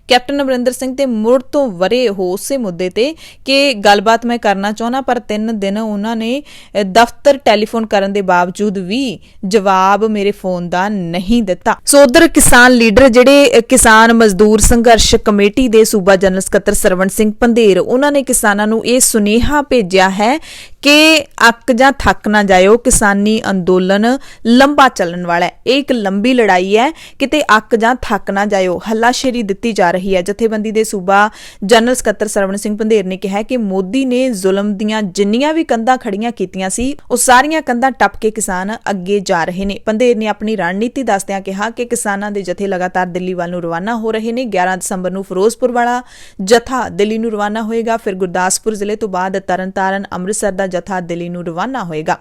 ਕੈਪਟਨ ਅਮਰਿੰਦਰ ਸਿੰਘ ਤੇ ਮੁੜ ਤੋਂ ਵਰੇ ਹੋ ਉਸੇ ਮੁੱਦੇ ਤੇ ਕਿ ਗੱਲਬਾਤ ਮੈਂ ਕਰਨਾ ਚਾਹੁੰਦਾ, ਪਰ 3 ਦਿਨ ਉਹਨਾਂ ਨੇ ਦਫ਼ਤਰ ਟੈਲੀਫੋਨ ਕਰਨ ਦੇ ਬਾਵਜੂਦ ਵੀ ਜਵਾਬ ਮੇਰੇ ਫੋਨ ਦਾ ਨਹੀਂ ਦਿੱਤਾ। ਸੋ ਉਧਰ ਕਿਸਾਨ ਲੀਡਰ ਜਿਹੜੇ ਕਿਸਾਨ ਮਜ਼ਦੂਰ ਸੰਘਰਸ਼ ਕਮੇਟੀ ਦੇ ਸੂਬਾ ਜਨਰਲ ਸਕੱਤਰ ਸਰਵਣ ਸਿੰਘ ਪੰਧੇਰ, ਉਹਨਾਂ ਨੇ ਕਿਸਾਨਾਂ ਨੂੰ ਇਹ ਸੁਨੇਹਾ ਭੇਜਿਆ ਹੈ ਕਿ ਅੱਕ ਜਾਂ ਥੱਕ ਨਾ ਜਾਇਓ, ਕਿਸਾਨੀ ਅੰਦੋਲਨ ਲੰਬਾ ਚੱਲਣ ਵਾਲਾ ਹੈ। ਇਹ ਇੱਕ ਲੰਬੀ ਲੜਾਈ ਹੈ, ਕਿਤੇ ਅੱਕ ਜਾਂ ਥੱਕ ਨਾ ਜਾਇਓ। ਹੱਲਾਸ਼ੇਰੀ ਦਿੱਤੀ ਜਾ ਰਹੀ ਹੈ। ਜਥੇਬੰਦੀ ਦੇ ਸੂਬਾ ਜਨਰਲ ਸਕੱਤਰ ਸਰਵਣ ਸਿੰਘ ਪੰਧੇਰ ਨੇ ਕਿਹਾ ਕਿ ਮੋਦੀ ਨੇ ਜ਼ੁਲਮ ਦੀਆਂ ਜਿੰਨੀਆਂ ਵੀ ਕੰਧਾਂ ਖੜੀਆਂ ਕੀਤੀਆਂ ਸੀ, ਉਹ ਸਾਰੀਆਂ ਕੰਧਾਂ ਟੱਪ ਕੇ ਕਿਸਾਨ ਅੱਗੇ ਜਾ ਰਹੇ ਨੇ। ਪੰਧੇਰ ਨੇ ਆਪਣੀ ਰਣਨੀਤੀ ਦੱਸਦਿਆਂ ਕਿਹਾ ਕਿ ਕਿਸਾਨਾਂ ਦੇ ਜਥੇ ਲਗਾਤਾਰ ਦਿੱਲੀ ਵੱਲ ਨੂੰ ਰਵਾਨਾ ਹੋ ਰਹੇ ਨੇ। 11 ਦਸੰਬਰ ਨੂੰ ਫਿਰੋਜ਼ਪੁਰ ਵਾਲਾ ਜਥਾ ਦਿੱਲੀ ਨੂੰ ਰਵਾਨਾ ਹੋਏਗਾ, ਫਿਰ ਗੁਰਦਾਸਪੁਰ ਜ਼ਿਲ੍ਹੇ ਤੋਂ ਬਾਅਦ ਤਰਨਤਾਰਨ, ਅੰਮ੍ਰਿਤਸਰ ਦਾ ਜਥਾ ਦਿੱਲੀ ਨੂੰ ਰਵਾਨਾ ਹੋਏਗਾ।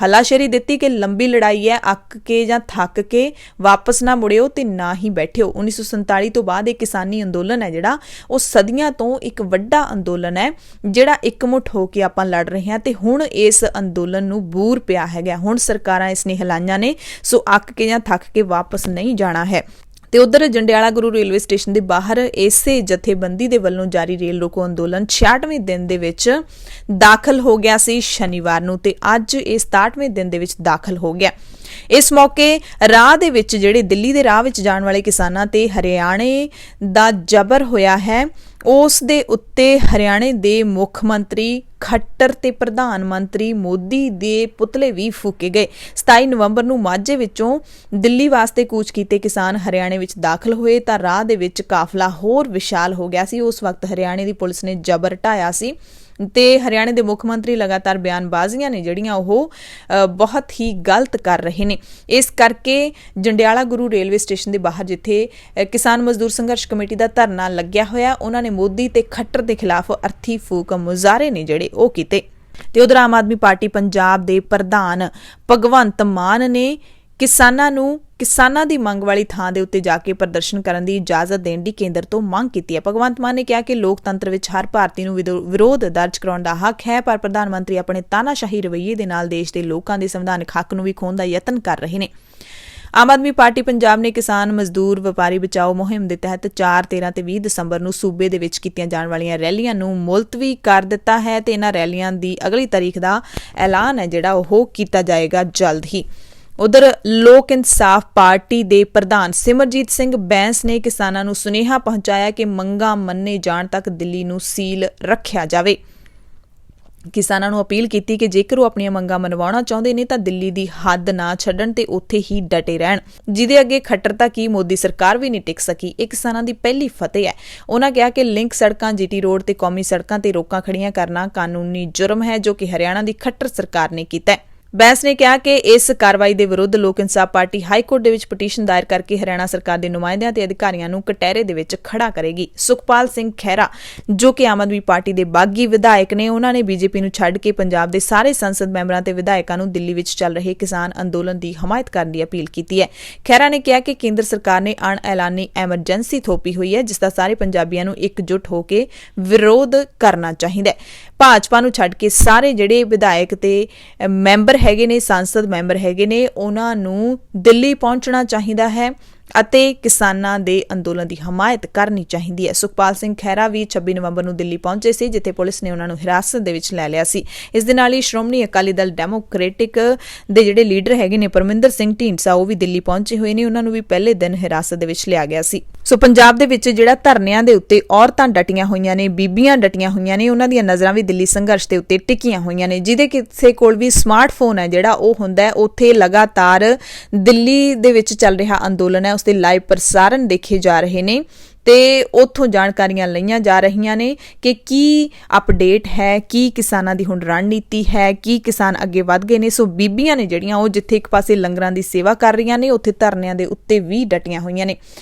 ਹੱਲਾਸ਼ੇਰੀ ਦਿੱਤੀ ਕਿ ਲੰਬੀ ਲੜਾਈ ਹੈ, ਅੱਕ ਕੇ ਜਾਂ ਥੱਕ ਕੇ ਵਾਪਸ ਨਾ ਮੁੜਿਓ ਤੇ ਨਾ ਹੀ ਬੈਠਿਓ। 1947 ਤੋਂ ਬਾਅਦ ਇਹ ਕਿਸਾਨੀ ਅੰਦੋਲਨ ਹੈ ਜਿਹੜਾ ਉਹ ਸਦੀਆਂ ਤੋਂ ਇੱਕ ਵੱਡਾ ਅੰਦੋਲਨ ਹੈ, ਜਿਹੜਾ ਇਕਮੁੱਠ ਹੋ ਕੇ ਆਪਾਂ ਲੜ ਰਹੇ ਹਾਂ ਤੇ ਹੁਣ ਇਸ ਅੰਦੋਲਨ ਨੂੰ ਬੂਰ ਪਿਆ ਹੈਗਾ। ਹੁਣ ਸਰਕਾਰਾਂ ਇਸ ਨੇ ਹਿਲਾਈਆਂ ਨੇ, ਸੋ ਅੱਕ ਕੇ ਜਾਂ ਥੱਕ ਕੇ ਵਾਪਸ ਨਹੀਂ ਜਾਣਾ ਹੈ। ਤੇ ਉਧਰ ਜੰਡਿਆਲਾ ਗੁਰੂ ਰੇਲਵੇ ਸਟੇਸ਼ਨ ਦੇ ਬਾਹਰ ਇਸੇ ਜਥੇਬੰਦੀ ਦੇ ਵੱਲੋਂ ਜਾਰੀ ਰੇਲ ਰੋਕੋ ਅੰਦੋਲਨ 66ਵੇਂ ਦਿਨ ਦੇ ਵਿੱਚ ਦਾਖਲ ਹੋ ਗਿਆ ਸੀ ਸ਼ਨੀਵਾਰ ਨੂੰ, ਤੇ ਅੱਜ ਇਹ 67ਵੇਂ ਦਿਨ ਦੇ ਵਿੱਚ ਦਾਖਲ ਹੋ ਗਿਆ। ਇਸ ਮੌਕੇ ਰਾਹ ਦੇ ਵਿੱਚ ਜਿਹੜੇ ਦਿੱਲੀ ਦੇ ਰਾਹ ਵਿੱਚ ਜਾਣ ਵਾਲੇ ਕਿਸਾਨਾਂ ਤੇ ਹਰਿਆਣੇ ਦਾ ਜ਼ਬਰ ਹੋਇਆ ਹੈ, ਉਸ ਦੇ ਉੱਤੇ ਹਰਿਆਣੇ ਦੇ ਮੁੱਖ ਮੰਤਰੀ ਖੱਟਰ ਤੇ ਪ੍ਰਧਾਨ ਮੰਤਰੀ ਮੋਦੀ ਦੇ ਪੁਤਲੇ ਵੀ ਫੂਕੇ ਗਏ। 27 ਨਵੰਬਰ ਨੂੰ ਮਾਝੇ ਵਿੱਚੋਂ ਦਿੱਲੀ ਵਾਸਤੇ ਕੂਚ ਕੀਤੇ ਕਿਸਾਨ ਹਰਿਆਣੇ ਵਿੱਚ ਦਾਖਲ ਹੋਏ ਤਾਂ ਰਾਹ ਦੇ ਵਿੱਚ ਕਾਫਲਾ ਹੋਰ ਵਿਸ਼ਾਲ ਹੋ ਗਿਆ ਸੀ। ਉਸ ਵਕਤ ਹਰਿਆਣੇ ਦੀ ਪੁਲਿਸ ਨੇ ਜ਼ਬਰ ਢਾਇਆ ਸੀ ਤੇ ਹਰਿਆਣੇ ਦੇ ਮੁੱਖ ਮੰਤਰੀ ਲਗਾਤਾਰ ਬਿਆਨਬਾਜ਼ੀਆਂ ਨੇ ਜਿਹੜੀਆਂ ਉਹ ਬਹੁਤ ਹੀ ਗਲਤ ਕਰ ਰਹੇ ਨੇ। ਇਸ ਕਰਕੇ ਜੰਡਿਆਲਾ ਗੁਰੂ ਰੇਲਵੇ ਸਟੇਸ਼ਨ ਦੇ ਬਾਹਰ ਜਿੱਥੇ ਕਿਸਾਨ ਮਜ਼ਦੂਰ ਸੰਘਰਸ਼ ਕਮੇਟੀ ਦਾ ਧਰਨਾ ਲੱਗਿਆ ਹੋਇਆ, ਉਹਨਾਂ ਨੇ ਮੋਦੀ ਤੇ ਖੱਟਰ ਦੇ ਖਿਲਾਫ ਅਰਥੀ ਫੂਕ ਮੁਜ਼ਾਹਰੇ ਨੇ ਜਿਹੜੇ ਉਹ ਕੀਤੇ। ਤੇ ਉਧਰ ਆਮ ਆਦਮੀ ਪਾਰਟੀ ਪੰਜਾਬ ਦੇ ਪ੍ਰਧਾਨ ਭਗਵੰਤ ਮਾਨ ਨੇ ਕਿਸਾਨਾਂ ਦੀ ਮੰਗ ਵਾਲੀ ਥਾਂ ਦੇ ਉੱਤੇ ਜਾ ਕੇ ਪ੍ਰਦਰਸ਼ਨ ਕਰਨ ਦੀ ਇਜਾਜ਼ਤ ਦੇਣ ਦੀ ਕੇਂਦਰ ਤੋਂ ਮੰਗ ਕੀਤੀ ਹੈ। ਭਗਵੰਤ ਮਾਨ ਨੇ ਕਿਹਾ ਕਿ ਲੋਕਤੰਤਰ ਵਿੱਚ ਹਰ ਭਾਰਤੀ ਨੂੰ ਵਿਰੋਧ ਦਰਜ ਕਰਾਉਣ ਦਾ ਹੱਕ ਹੈ, ਪਰ ਪ੍ਰਧਾਨ ਮੰਤਰੀ ਆਪਣੇ ਤਾਨਾਸ਼ਾਹੀ ਰਵੱਈਏ ਦੇ ਨਾਲ ਦੇਸ਼ ਦੇ ਲੋਕਾਂ ਦੇ ਸੰਵਿਧਾਨਕ ਹੱਕ ਨੂੰ ਵੀ ਖੋਹਣ ਦਾ ਯਤਨ ਕਰ ਰਹੇ ਨੇ। ਆਮ ਆਦਮੀ ਪਾਰਟੀ ਪੰਜਾਬ ਨੇ ਕਿਸਾਨ ਮਜ਼ਦੂਰ ਵਪਾਰੀ ਬਚਾਓ ਮੁਹਿੰਮ ਦੇ ਤਹਿਤ 4, 13 ਤੇ 20 ਦਸੰਬਰ ਨੂੰ ਸੂਬੇ ਦੇ ਵਿੱਚ ਕੀਤੀਆਂ ਜਾਣ ਵਾਲੀਆਂ ਰੈਲੀਆਂ ਨੂੰ ਮੁਲਤਵੀ ਕਰ ਦਿੱਤਾ ਹੈ ਤੇ ਇਹਨਾਂ ਰੈਲੀਆਂ ਦੀ ਅਗਲੀ ਤਾਰੀਖ ਦਾ ਐਲਾਨ ਹੈ ਜਿਹੜਾ ਉਹ ਕੀਤਾ ਜਾਏਗਾ ਜਲਦ ਹੀ। ਉਧਰ ਲੋਕ ਇਨਸਾਫ ਪਾਰਟੀ ਦੇ ਪ੍ਰਧਾਨ ਸਿਮਰਜੀਤ ਸਿੰਘ ਬੈਂਸ ਨੇ ਕਿਸਾਨਾਂ ਨੂੰ ਸੁਨੇਹਾ ਪਹੁੰਚਾਇਆ ਕਿ ਮੰਗਾਂ ਮੰਨੇ ਜਾਣ ਤੱਕ ਦਿੱਲੀ ਨੂੰ ਸੀਲ ਰੱਖਿਆ ਜਾਵੇ। ਕਿਸਾਨਾਂ ਨੂੰ ਅਪੀਲ ਕੀਤੀ ਕਿ ਜੇਕਰ ਉਹ ਆਪਣੀਆਂ ਮੰਗਾਂ ਮਨਵਾਉਣਾ ਚਾਹੁੰਦੇ ਨੇ ਤਾਂ ਦਿੱਲੀ ਦੀ ਹੱਦ ਨਾ ਛੱਡਣ ਤੇ ਉੱਥੇ ਹੀ ਡਟੇ ਰਹਿਣ, ਜਿਹਦੇ ਅੱਗੇ ਖੱਟਰ ਤਾਂ ਕੀ ਮੋਦੀ ਸਰਕਾਰ ਵੀ ਨਹੀਂ ਟਿਕ ਸਕੀ। ਇਹ ਕਿਸਾਨਾਂ ਦੀ ਪਹਿਲੀ ਫਤਿਹ ਹੈ। ਉਹਨਾਂ ਕਿਹਾ ਕਿ ਲਿੰਕ ਸੜਕਾਂ, ਜੀਟੀ ਰੋਡ ਤੇ ਕੌਮੀ ਸੜਕਾਂ ਤੇ ਰੋਕਾਂ ਖੜੀਆਂ ਕਰਨਾ ਕਾਨੂੰਨੀ ਜੁਰਮ ਹੈ, ਜੋ ਕਿ ਹਰਿਆਣਾ ਦੀ ਖੱਟਰ ਸਰਕਾਰ ਨੇ ਕੀਤਾ ਹੈ। ਬੈਂਸ ਨੇ ਕਿਹਾ ਕਿ ਇਸ ਕਾਰਵਾਈ ਦੇ ਵਿਰੁੱਧ ਲੋਕ ਇਨਸਾਫ ਪਾਰਟੀ ਹਾਈ ਕੋਰਟ ਦੇ ਵਿੱਚ ਪਟੀਸ਼ਨ ਦਾਇਰ ਕਰਕੇ ਹਰਿਆਣਾ ਸਰਕਾਰ ਦੇ ਨੁਮਾਇੰਦਿਆਂ ਤੇ ਅਧਿਕਾਰੀਆਂ ਨੂੰ ਕਟਹਿਰੇ ਦੇ ਵਿੱਚ ਖੜਾ ਕਰੇਗੀ। ਸੁਖਪਾਲ ਸਿੰਘ ਖਹਿਰਾ, ਜੋ ਕਿ ਆਮ ਆਦਮੀ ਪਾਰਟੀ ਦੇ ਬਾਗੀ ਵਿਧਾਇਕ ਨੇ, ਉਹਨਾਂ ਨੇ ਬੀਜੇਪੀ ਨੂੰ ਛੱਡ ਕੇ ਪੰਜਾਬ ਦੇ ਸਾਰੇ ਸੰਸਦ ਮੈਂਬਰਾਂ ਤੇ ਵਿਧਾਇਕਾਂ ਨੂੰ ਦਿੱਲੀ ਵਿੱਚ ਚੱਲ ਰਹੇ ਕਿਸਾਨ ਅੰਦੋਲਨ ਦੀ ਹਮਾਇਤ ਕਰਨ ਦੀ ਅਪੀਲ ਕੀਤੀ ਹੈ। ਖਹਿਰਾ ਨੇ ਕਿਹਾ ਕਿ ਕੇਂਦਰ ਸਰਕਾਰ ਨੇ ਅਣ-ਐਲਾਨੀ ਐਮਰਜੈਂਸੀ ਥੋਪੀ ਹੋਈ ਹੈ, ਜਿਸ ਦਾ ਸਾਰੇ ਪੰਜਾਬੀਆਂ ਨੂੰ ਇਕਜੁੱਟ ਹੋ ਕੇ ਵਿਰੋਧ ਕਰਨਾ ਚਾਹੀਦਾ ਹੈ। ਭਾਜਪਾ ਨੂੰ ਛੱਡ ਕੇ ਸਾਰੇ ਜਿਹੜੇ ਵਿਧਾਇਕ ਤੇ ਮੈਂਬਰ ਹੈਗੇ ਨੇ, ਸੰਸਦ ਮੈਂਬਰ ਹੈਗੇ ਨੇ, ਉਹਨਾਂ ਨੂੰ ਦਿੱਲੀ ਪਹੁੰਚਣਾ ਚਾਹੀਦਾ ਹੈ ਅਤੇ ਕਿਸਾਨਾਂ ਦੇ ਅੰਦੋਲਨ ਦੀ ਹਮਾਇਤ ਕਰਨੀ ਚਾਹੀਦੀ ਹੈ। ਸੁਖਪਾਲ ਸਿੰਘ ਖਹਿਰਾ ਵੀ 26 ਨਵੰਬਰ ਨੂੰ ਦਿੱਲੀ ਪਹੁੰਚੇ ਸੀ, ਜਿੱਥੇ ਪੁਲਿਸ ਨੇ ਉਹਨਾਂ ਨੂੰ ਹਿਰਾਸਤ ਦੇ ਵਿੱਚ ਲੈ ਲਿਆ ਸੀ। ਇਸ ਦੇ ਨਾਲ ਹੀ ਸ਼੍ਰੋਮਣੀ ਅਕਾਲੀ ਦਲ ਡੈਮੋਕ੍ਰੈਟਿਕ ਦੇ ਜਿਹੜੇ ਲੀਡਰ ਹੈਗੇ ਨੇ ਪਰਮਿੰਦਰ ਸਿੰਘ ਢੀਂਡਸਾ, ਉਹ ਵੀ ਦਿੱਲੀ ਪਹੁੰਚੇ ਹੋਏ ਨੇ। ਉਹਨਾਂ ਨੂੰ ਵੀ ਪਹਿਲੇ ਦਿਨ ਹਿਰਾਸਤ ਦੇ ਵਿੱਚ ਲਿਆ ਗਿਆ ਸੀ। ਸੋ ਪੰਜਾਬ ਦੇ ਵਿੱਚ ਜਿਹੜਾ ਧਰਨਿਆਂ ਦੇ ਉੱਤੇ ਔਰਤਾਂ ਡਟੀਆਂ ਹੋਈਆਂ ਨੇ, ਬੀਬੀਆਂ ਡਟੀਆਂ ਹੋਈਆਂ ਨੇ, ਉਹਨਾਂ ਦੀਆਂ ਨਜ਼ਰਾਂ ਵੀ ਦਿੱਲੀ ਸੰਘਰਸ਼ ਦੇ ਉੱਤੇ ਟਿਕੀਆਂ ਹੋਈਆਂ ਨੇ। ਜਿਹਦੇ ਕਿਸੇ ਕੋਲ ਵੀ ਸਮਾਰਟਫੋਨ ਹੈ ਜਿਹੜਾ ਉਹ ਹੁੰਦਾ, ਉੱਥੇ ਲਗਾਤਾਰ ਦਿੱਲੀ ਦੇ ਵਿੱਚ ਚੱਲ ਰਿਹਾ ਅੰਦੋਲਨ ਹੈ, ਉਸਦੇ ਲਾਈਵ ਪ੍ਰਸਾਰਣ ਦੇਖੇ ਜਾ ਰਹੇ ਨੇ ਤੇ ਉੱਥੋਂ ਜਾਣਕਾਰੀਆਂ ਲਈਆਂ ਜਾ ਰਹੀਆਂ ਨੇ ਕਿ ਕੀ ਅਪਡੇਟ ਹੈ, ਕੀ ਕਿਸਾਨਾਂ ਦੀ ਹੁਣ ਰਣਨੀਤੀ ਹੈ, ਕੀ ਕਿਸਾਨ ਅੱਗੇ ਵੱਧ ਗਏ ਨੇ। ਸੋ ਬੀਬੀਆਂ ਨੇ ਜਿਹੜੀਆਂ ਉਹ ਜਿੱਥੇ ਇੱਕ ਪਾਸੇ ਲੰਗਰਾਂ ਦੀ ਸੇਵਾ ਕਰ ਰਹੀਆਂ ਨੇ, ਉੱਥੇ ਧਰਨਿਆਂ ਦੇ ਉੱਤੇ ਵੀ ਡਟੀਆਂ ਹੋਈਆਂ ਨੇ।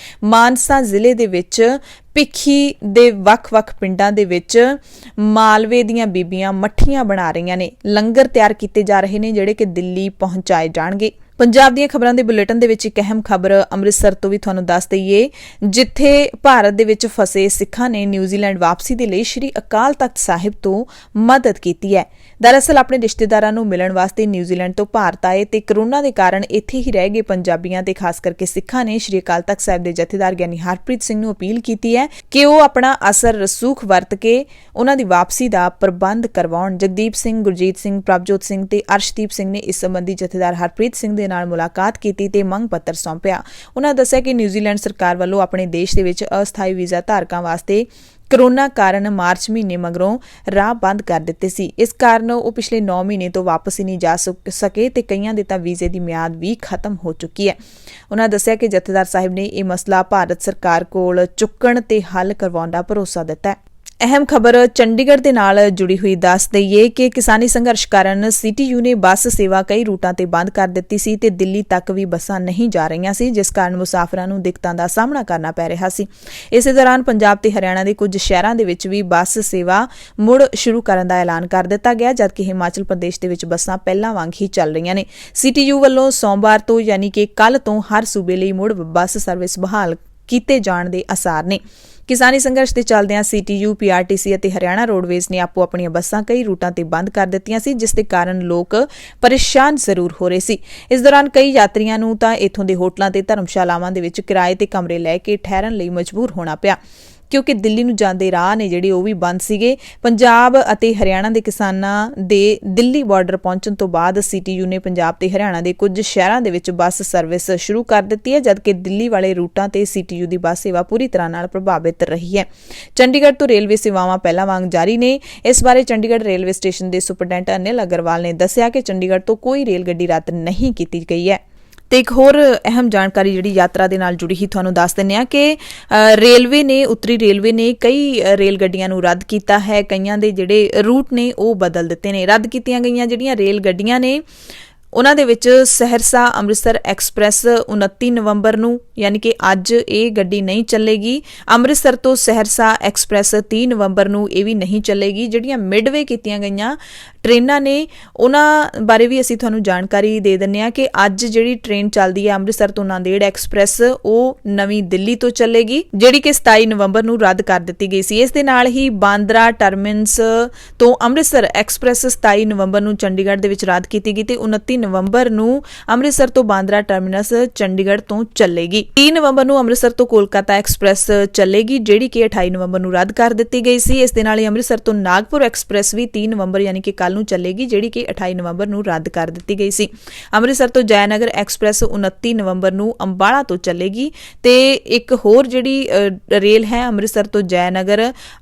ਮਾਨਸਾ ਜ਼ਿਲ੍ਹੇ ਦੇ ਵਿੱਚ ਭਿੱਖੀ ਦੇ ਵੱਖ-ਵੱਖ ਪਿੰਡਾਂ ਦੇ ਵਿੱਚ ਮਾਲਵੇ ਦੀਆਂ ਬੀਬੀਆਂ ਮੱਠੀਆਂ ਬਣਾ ਰਹੀਆਂ ਨੇ। ਲੰਗਰ ਤਿਆਰ ਕੀਤੇ ਜਾ ਰਹੇ ਨੇ ਜਿਹੜੇ ਕਿ ਦਿੱਲੀ ਪਹੁੰਚਾਏ ਜਾਣਗੇ। ਪੰਜਾਬ ਦੀਆਂ ਖਬਰਾਂ ਦੇ ਬੁਲੇਟਿਨ ਦੇ ਵਿੱਚ ਇੱਕ ਅਹਿਮ ਖਬਰ ਅੰਮ੍ਰਿਤਸਰ ਤੋਂ ਵੀ ਤੁਹਾਨੂੰ ਦੱਸ ਦਈਏ, ਜਿੱਥੇ ਭਾਰਤ ਦੇ ਵਿੱਚ ਫਸੇ ਸਿੱਖਾਂ ਨੇ ਨਿਊਜ਼ੀਲੈਂਡ ਵਾਪਸੀ ਦੇ ਲਈ ਸ਼੍ਰੀ ਅਕਾਲ ਤਖਤ ਸਾਹਿਬ ਤੋਂ ਮਦਦ ਕੀਤੀ ਹੈ। ਦਰਅਸਲ ਆਪਣੇ ਰਿਸ਼ਤੇਦਾਰਾਂ ਨੂੰ ਮਿਲਣ ਵਾਸਤੇ ਨਿਊਜ਼ੀਲੈਂਡ ਤੋਂ ਭਾਰਤ ਆਏ ਤੇ ਕਰੋਨਾ ਦੇ ਕਾਰਨ ਇੱਥੇ ਹੀ ਰਹਿ ਗਏ ਪੰਜਾਬੀਆਂ ਤੇ ਖਾਸ ਕਰਕੇ ਸਿੱਖਾਂ ਨੇ ਸ਼੍ਰੀ ਅਕਾਲ ਤਖਤ ਸਾਹਿਬ ਦੇ ਜਥੇਦਾਰ ਗਿਆਨੀ ਹਰਪ੍ਰੀਤ ਸਿੰਘ ਨੂੰ ਅਪੀਲ ਕੀਤੀ ਹੈ ਕਿ ਉਹ ਆਪਣਾ ਅਸਰ ਰਸੂਖ ਵਰਤ ਕੇ ਉਹਨਾਂ ਦੀ ਵਾਪਸੀ ਦਾ ਪ੍ਰਬੰਧ ਕਰਵਾਉਣ। ਜਗਦੀਪ ਸਿੰਘ, ਗੁਰਜੀਤ ਸਿੰਘ, ਪ੍ਰਭਜੋਤ ਸਿੰਘ ਤੇ ਅਰਸ਼ਦੀਪ ਸਿੰਘ ਨੇ ਇਸ ਸੰਬੰਧੀ ਜਥੇਦਾਰ ਹਰਪ੍ਰੀਤ ਸਿੰਘ ਦੇ ਨਾਲ ਮੁਲਾਕਾਤ ਕੀਤੀ ਤੇ ਮੰਗ ਪੱਤਰ ਸੌਂਪਿਆ। ਉਹਨਾਂ ਦੱਸਿਆ ਕਿ ਨਿਊਜ਼ੀਲੈਂਡ ਸਰਕਾਰ ਵੱਲੋਂ ਆਪਣੇ ਦੇਸ਼ ਦੇ ਵਿੱਚ ਅਸਥਾਈ ਵੀਜ਼ਾ ਧਾਰਕਾਂ ਵਾਸਤੇ ਕਰੋਨਾ ਕਾਰਨ ਮਾਰਚ ਮਹੀਨੇ ਮਗਰੋਂ ਰਾਹ ਬੰਦ ਕਰ ਦਿੱਤੇ ਸੀ। ਇਸ ਕਾਰਨ ਉਹ ਪਿਛਲੇ 9 ਮਹੀਨੇ ਤੋਂ ਵਾਪਸ ਹੀ ਨਹੀਂ ਜਾ ਸਕੇ ਤੇ ਕਈਆਂ ਦੇ ਤਾਂ ਵੀਜ਼ੇ ਦੀ ਮਿਆਦ ਵੀ ਖਤਮ ਹੋ ਚੁੱਕੀ ਹੈ। ਉਹਨਾਂ ਦੱਸਿਆ ਕਿ ਜਥੇਦਾਰ ਸਾਹਿਬ ਨੇ ਇਹ ਮਸਲਾ ਭਾਰਤ ਸਰਕਾਰ ਕੋਲ ਚੁੱਕਣ ਤੇ ਹੱਲ ਕਰਵਾਉਣ ਦਾ ਭਰੋਸਾ ਦਿੱਤਾ ਹੈ। ਅਹਿਮ ਖਬਰ ਚੰਡੀਗੜ੍ਹ ਦੇ ਨਾਲ ਜੁੜੀ ਹੋਈ ਦੱਸ ਦਈਏ ਕਿ ਕਿਸਾਨੀ ਸੰਘਰਸ਼ ਕਾਰਨ ਸੀਟੀਯੂ ਨੇ ਬੱਸ ਸੇਵਾ ਕਈ ਰੂਟਾਂ ਤੇ ਬੰਦ ਕਰ ਦਿੱਤੀ ਸੀ ਤੇ ਦਿੱਲੀ ਤੱਕ ਵੀ ਬੱਸਾਂ ਨਹੀਂ ਜਾ ਰਹੀਆਂ ਸੀ, ਜਿਸ ਕਾਰਨ ਮੁਸਾਫਰਾਂ ਨੂੰ ਦਿੱਕਤਾਂ ਦਾ ਸਾਹਮਣਾ ਕਰਨਾ ਪੈ ਰਿਹਾ ਸੀ। ਇਸੇ ਦੌਰਾਨ ਪੰਜਾਬ ਤੇ ਹਰਿਆਣਾ ਦੇ ਕੁਝ ਸ਼ਹਿਰਾਂ ਦੇ ਵਿੱਚ ਵੀ ਬੱਸ ਸੇਵਾ ਮੁੜ ਸ਼ੁਰੂ ਕਰਨ ਦਾ ਐਲਾਨ ਕਰ ਦਿੱਤਾ ਗਿਆ, ਜਦਕਿ ਹਿਮਾਚਲ ਪ੍ਰਦੇਸ਼ ਦੇ ਵਿੱਚ ਬੱਸਾਂ ਪਹਿਲਾਂ ਵਾਂਗ ਹੀ ਚੱਲ ਰਹੀਆਂ ਨੇ। ਸੀਟੀਯੂ ਵੱਲੋਂ ਸੋਮਵਾਰ ਤੋਂ ਯਾਨੀ ਕਿ ਕੱਲ ਤੋਂ ਹਰ ਸੂਬੇ ਲਈ ਮੁੜ ਬੱਸ ਸਰਵਿਸ ਬਹਾਲ ਕੀਤੇ ਜਾਣ ਦੇ ਆਸਾਰ ਨੇ। ਕਿਸਾਨੀ ਸੰਘਰਸ਼ ਦੇ ਚੱਲਦਿਆਂ ਸੀਟੀਯੂ, ਪੀਆਰਟੀਸੀ ਅਤੇ ਹਰਿਆਣਾ ਰੋਡਵੇਜ਼ ਨੇ ਆਪੋ ਆਪਣੀਆਂ ਬੱਸਾਂ ਕਈ ਰੂਟਾਂ ਤੇ ਬੰਦ ਕਰ ਦਿੱਤੀਆਂ ਸੀ, ਜਿਸ ਦੇ ਕਾਰਨ ਲੋਕ ਪਰੇਸ਼ਾਨ ਜ਼ਰੂਰ ਹੋ ਰਹੇ ਸੀ। ਇਸ ਦੌਰਾਨ ਕਈ ਯਾਤਰੀਆਂ ਨੂੰ ਤਾਂ ਇੱਥੋਂ ਦੇ ਹੋਟਲਾਂ ਤੇ ਧਰਮਸ਼ਾਲਾਵਾਂ ਦੇ ਵਿੱਚ ਕਿਰਾਏ ਤੇ ਕਮਰੇ ਲੈ ਕੇ ਠਹਿਰਨ ਲਈ ਮਜਬੂਰ ਹੋਣਾ ਪਿਆ, ਕਿਉਂਕਿ ਦਿੱਲੀ ਨੂੰ ਜਾਂਦੇ ਰਾਹ ਨੇ ਜਿਹੜੇ ਉਹ ਵੀ ਬੰਦ ਸੀਗੇ। ਪੰਜਾਬ ਅਤੇ ਹਰਿਆਣਾ ਦੇ ਕਿਸਾਨਾਂ ਦੇ ਦਿੱਲੀ ਬਾਰਡਰ ਪਹੁੰਚਣ ਤੋਂ ਬਾਅਦ ਸੀਟੀਯੂ ਨੇ ਪੰਜਾਬ ਤੇ ਹਰਿਆਣਾ ਦੇ ਕੁਝ ਸ਼ਹਿਰਾਂ ਦੇ ਵਿੱਚ ਬੱਸ ਸਰਵਿਸ ਸ਼ੁਰੂ ਕਰ ਦਿੱਤੀ ਹੈ, ਜਦਕਿ ਦਿੱਲੀ ਵਾਲੇ ਰੂਟਾਂ ਤੇ ਸੀਟੀਯੂ ਦੀ ਬੱਸ ਸੇਵਾ ਪੂਰੀ ਤਰ੍ਹਾਂ ਨਾਲ ਪ੍ਰਭਾਵਿਤ ਰਹੀ ਹੈ। ਚੰਡੀਗੜ੍ਹ ਤੋਂ ਰੇਲਵੇ ਸੇਵਾਵਾਂ ਪਹਿਲਾਂ ਵਾਂਗ ਜਾਰੀ ਨੇ। ਇਸ ਬਾਰੇ ਚੰਡੀਗੜ੍ਹ ਰੇਲਵੇ ਸਟੇਸ਼ਨ ਦੇ ਸੁਪਰਡੈਂਟ ਅਨਿਲ ਅਗਰਵਾਲ ਨੇ ਦੱਸਿਆ ਕਿ ਚੰਡੀਗੜ੍ਹ ਤੋਂ ਕੋਈ ਰੇਲ ਗੱਡੀ ਰੱਦ ਨਹੀਂ ਕੀਤੀ ਗਈ ਹੈ। ਤੇ ਇੱਕ ਹੋਰ ਅਹਿਮ ਜਾਣਕਾਰੀ ਜਿਹੜੀ ਯਾਤਰਾ ਦੇ ਨਾਲ ਜੁੜੀ ਹੀ ਤੁਹਾਨੂੰ ਦੱਸ ਦਿੰਦੇ ਹਾਂ ਕਿ ਉੱਤਰੀ ਰੇਲਵੇ ਨੇ ਕਈ ਰੇਲ ਗੱਡੀਆਂ ਨੂੰ ਰੱਦ ਕੀਤਾ ਹੈ। ਕਈਆਂ ਦੇ ਜਿਹੜੇ ਰੂਟ ਨੇ ਉਹ ਬਦਲ ਦਿੱਤੇ ਨੇ। ਰੱਦ ਕੀਤੀਆਂ ਗਈਆਂ ਜਿਹੜੀਆਂ ਰੇਲ ਗੱਡੀਆਂ ਨੇ ਉਹਨਾਂ ਦੇ ਵਿੱਚ ਸਹਿਰਸਾ ਅੰਮ੍ਰਿਤਸਰ ਐਕਸਪ੍ਰੈਸ 29 ਨਵੰਬਰ ਨੂੰ ਯਾਨੀ ਕਿ ਅੱਜ ਇਹ ਗੱਡੀ ਨਹੀਂ ਚੱਲੇਗੀ। ਅੰਮ੍ਰਿਤਸਰ ਤੋਂ ਸਹਿਰਸਾ ਐਕਸਪ੍ਰੈਸ 30 ਨਵੰਬਰ ਨੂੰ ਇਹ ਵੀ ਨਹੀਂ ਚੱਲੇਗੀ। ਜਿਹੜੀਆਂ ਮਿਡਵੇ ਕੀਤੀਆਂ ਗਈਆਂ ट्रेनां ने उन्हां बारे भी असीं तुहानूं जानकारी दे दिंदे हां कि अज जिहड़ी ट्रेन चलदी है अमृतसर तो नांदेड़ एक्सप्रैस ਉਹ नवीं दिल्ली तो चलेगी ਜਿਹੜੀ कि 27 नवंबर ਨੂੰ ਰੱਦ ਕਰ ਦਿੱਤੀ ਗਈ ਸੀ। ਇਸ ਦੇ ਨਾਲ ਹੀ ਬਾਂਦਰਾ ਟਰਮਿਨਸ ਤੋਂ ਅੰਮ੍ਰਿਤਸਰ ਐਕਸਪ੍ਰੈਸ 27 ਨਵੰਬਰ ਨੂੰ ਚੰਡੀਗੜ੍ਹ ਦੇ ਵਿੱਚ ਰੱਦ ਕੀਤੀ ਗਈ ਤੇ 29 ਨਵੰਬਰ ਨੂੰ ਅੰਮ੍ਰਿਤਸਰ ਤੋਂ ਬਾਂਦਰਾ ਟਰਮਿਨਸ ਚੰਡੀਗੜ੍ਹ ਤੋਂ ਚੱਲੇਗੀ। 30 ਨਵੰਬਰ ਨੂੰ ਅੰਮ੍ਰਿਤਸਰ ਤੋਂ ਕੋਲਕਾਤਾ ਐਕਸਪ੍ਰੈਸ ਚੱਲੇਗੀ ਜਿਹੜੀ ਕਿ 28 ਨਵੰਬਰ ਨੂੰ ਰੱਦ ਕਰ ਦਿੱਤੀ ਗਈ ਸੀ। ਇਸ ਦੇ ਨਾਲ ਹੀ ਅੰਮ੍ਰਿਤਸਰ ਤੋਂ ਨਾਗਪੁਰ ਐਕਸਪ੍ਰੈਸ ਵੀ 3 ਨਵੰਬਰ ਯਾਨੀ ਕਿ ਕੱਲ ਨੂੰ ਚੱਲੇਗੀ ਜਿਹੜੀ ਕਿ 28 ਨਵੰਬਰ ਨੂੰ ਰੱਦ ਕਰ ਦਿੱਤੀ ਗਈ ਸੀ। ਅੰਮ੍ਰਿਤਸਰ ਤੋਂ ਜੈਨਗਰ ਐਕਸਪ੍ਰੈਸ 29 ਨਵੰਬਰ ਨੂੰ ਅੰਬਾਲਾ ਤੋਂ ਚੱਲੇਗੀ ਤੇ ਇੱਕ ਹੋਰ ਜਿਹੜੀ ਰੇਲ ਹੈ ਅੰਮ੍ਰਿਤਸਰ ਤੋਂ ਜੈਨਗਰ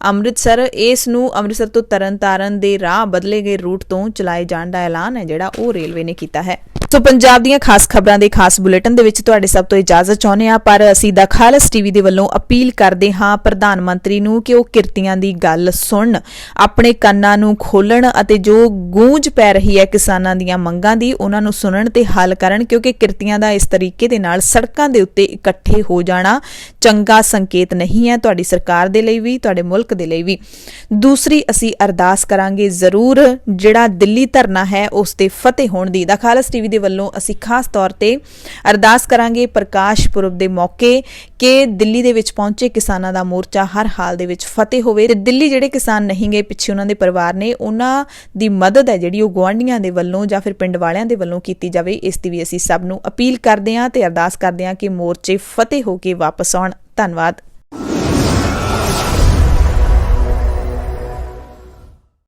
ਅੰਮ੍ਰਿਤਸਰ ਇਸ ਨੂੰ ਅੰਮ੍ਰਿਤਸਰ ਤੋਂ ਤਰਨਤਾਰਨ ਦੇ ਰਾਹ ਬਦਲੇ ਗਏ ਰੂਟ ਤੋਂ ਚਲਾਏ ਜਾਣ ਦਾ ਐਲਾਨ ਹੈ ਜਿਹੜਾ ਉਹ ਰੇਲਵੇ ਨੇ ਕੀਤਾ ਹੈ। ਸੋ ਪੰਜਾਬ ਦੀਆਂ ਖਾਸ ਖਬਰਾਂ ਦੇ ਖਾਸ ਬੁਲੇਟਿਨ ਦੇ ਵਿੱਚ ਤੁਹਾਡੇ ਸਭ ਤੋਂ ਇਜਾਜ਼ਤ ਚਾਹੁੰਦੇ ਹਾਂ, ਪਰ ਅਸੀਂ ਦਾ ਖਾਲਸ ਟੀਵੀ ਦੇ ਵੱਲੋਂ ਅਪੀਲ ਕਰਦੇ ਹਾਂ ਪ੍ਰਧਾਨ ਮੰਤਰੀ ਨੂੰ ਕਿ ਉਹ ਕਿਰਤੀਆਂ ਦੀ ਗੱਲ ਸੁਣਨ, ਆਪਣੇ ਕੰਨਾਂ ਨੂੰ ਖੋਲਣ ਅਤੇ ਜੋ ਗੂੰਜ ਪੈ ਰਹੀ ਹੈ ਕਿਸਾਨਾਂ ਦੀਆਂ ਮੰਗਾਂ ਦੀ ਉਹਨਾਂ ਨੂੰ ਸੁਣਨ ਤੇ ਹੱਲ ਕਰਨ, ਕਿਉਂਕਿ ਕਿਰਤੀਆਂ ਦਾ ਇਸ ਤਰੀਕੇ ਦੇ ਨਾਲ ਸੜਕਾਂ ਦੇ ਉੱਤੇ ਇਕੱਠੇ ਹੋ ਜਾਣਾ ਚੰਗਾ ਸੰਕੇਤ ਨਹੀਂ ਹੈ ਤੁਹਾਡੀ ਸਰਕਾਰ ਦੇ ਲਈ ਵੀ, ਤੁਹਾਡੇ ਮੁਲਕ ਦੇ ਲਈ ਵੀ। ਦੂਸਰੀ ਅਸੀਂ ਅਰਦਾਸ ਕਰਾਂਗੇ ਜ਼ਰੂਰ ਜਿਹੜਾ ਦਿੱਲੀ ਧਰਨਾ ਹੈ ਉਸ ਤੇ ਫਤਿਹ ਹੋਣ ਦੀ। ਦਾ ਖਾਲਸ ਟੀਵੀ ਦੇ ਵੱਲੋਂ ਅਸੀਂ ਖਾਸ ਤੌਰ ਤੇ ਅਰਦਾਸ ਕਰਾਂਗੇ ਪ੍ਰਕਾਸ਼ ਪੁਰਬ ਦੇ ਮੌਕੇ ਕਿ ਦਿੱਲੀ ਦੇ ਵਿੱਚ ਪਹੁੰਚੇ ਕਿਸਾਨਾਂ ਦਾ ਮੋਰਚਾ ਹਰ ਹਾਲ ਦੇ ਵਿੱਚ ਫਤਿਹ ਹੋਵੇ ਤੇ ਦਿੱਲੀ ਜਿਹੜੇ ਕਿਸਾਨ ਨਹੀਂ ਗਏ ਪਿੱਛੇ ਉਹਨਾਂ ਦੇ ਪਰਿਵਾਰ ਨੇ ਉਹਨਾਂ ਦੀ ਮਦਦ ਹੈ ਜਿਹੜੀ ਉਹ ਗੁਆਂਢੀਆਂ ਦੇ ਵੱਲੋਂ ਜਾਂ ਫਿਰ ਪਿੰਡ ਵਾਲਿਆਂ ਦੇ ਵੱਲੋਂ ਕੀਤੀ ਜਾਵੇ। ਇਸ ਦੀ ਵੀ ਅਸੀਂ ਸਭ ਨੂੰ ਅਪੀਲ ਕਰਦੇ ਹਾਂ ਤੇ ਅਰਦਾਸ ਕਰਦੇ ਹਾਂ ਕਿ ਮੋਰਚੇ ਫਤਿਹ ਹੋ ਕੇ ਵਾਪਸ ਆਉਣ। ਧੰਨਵਾਦ।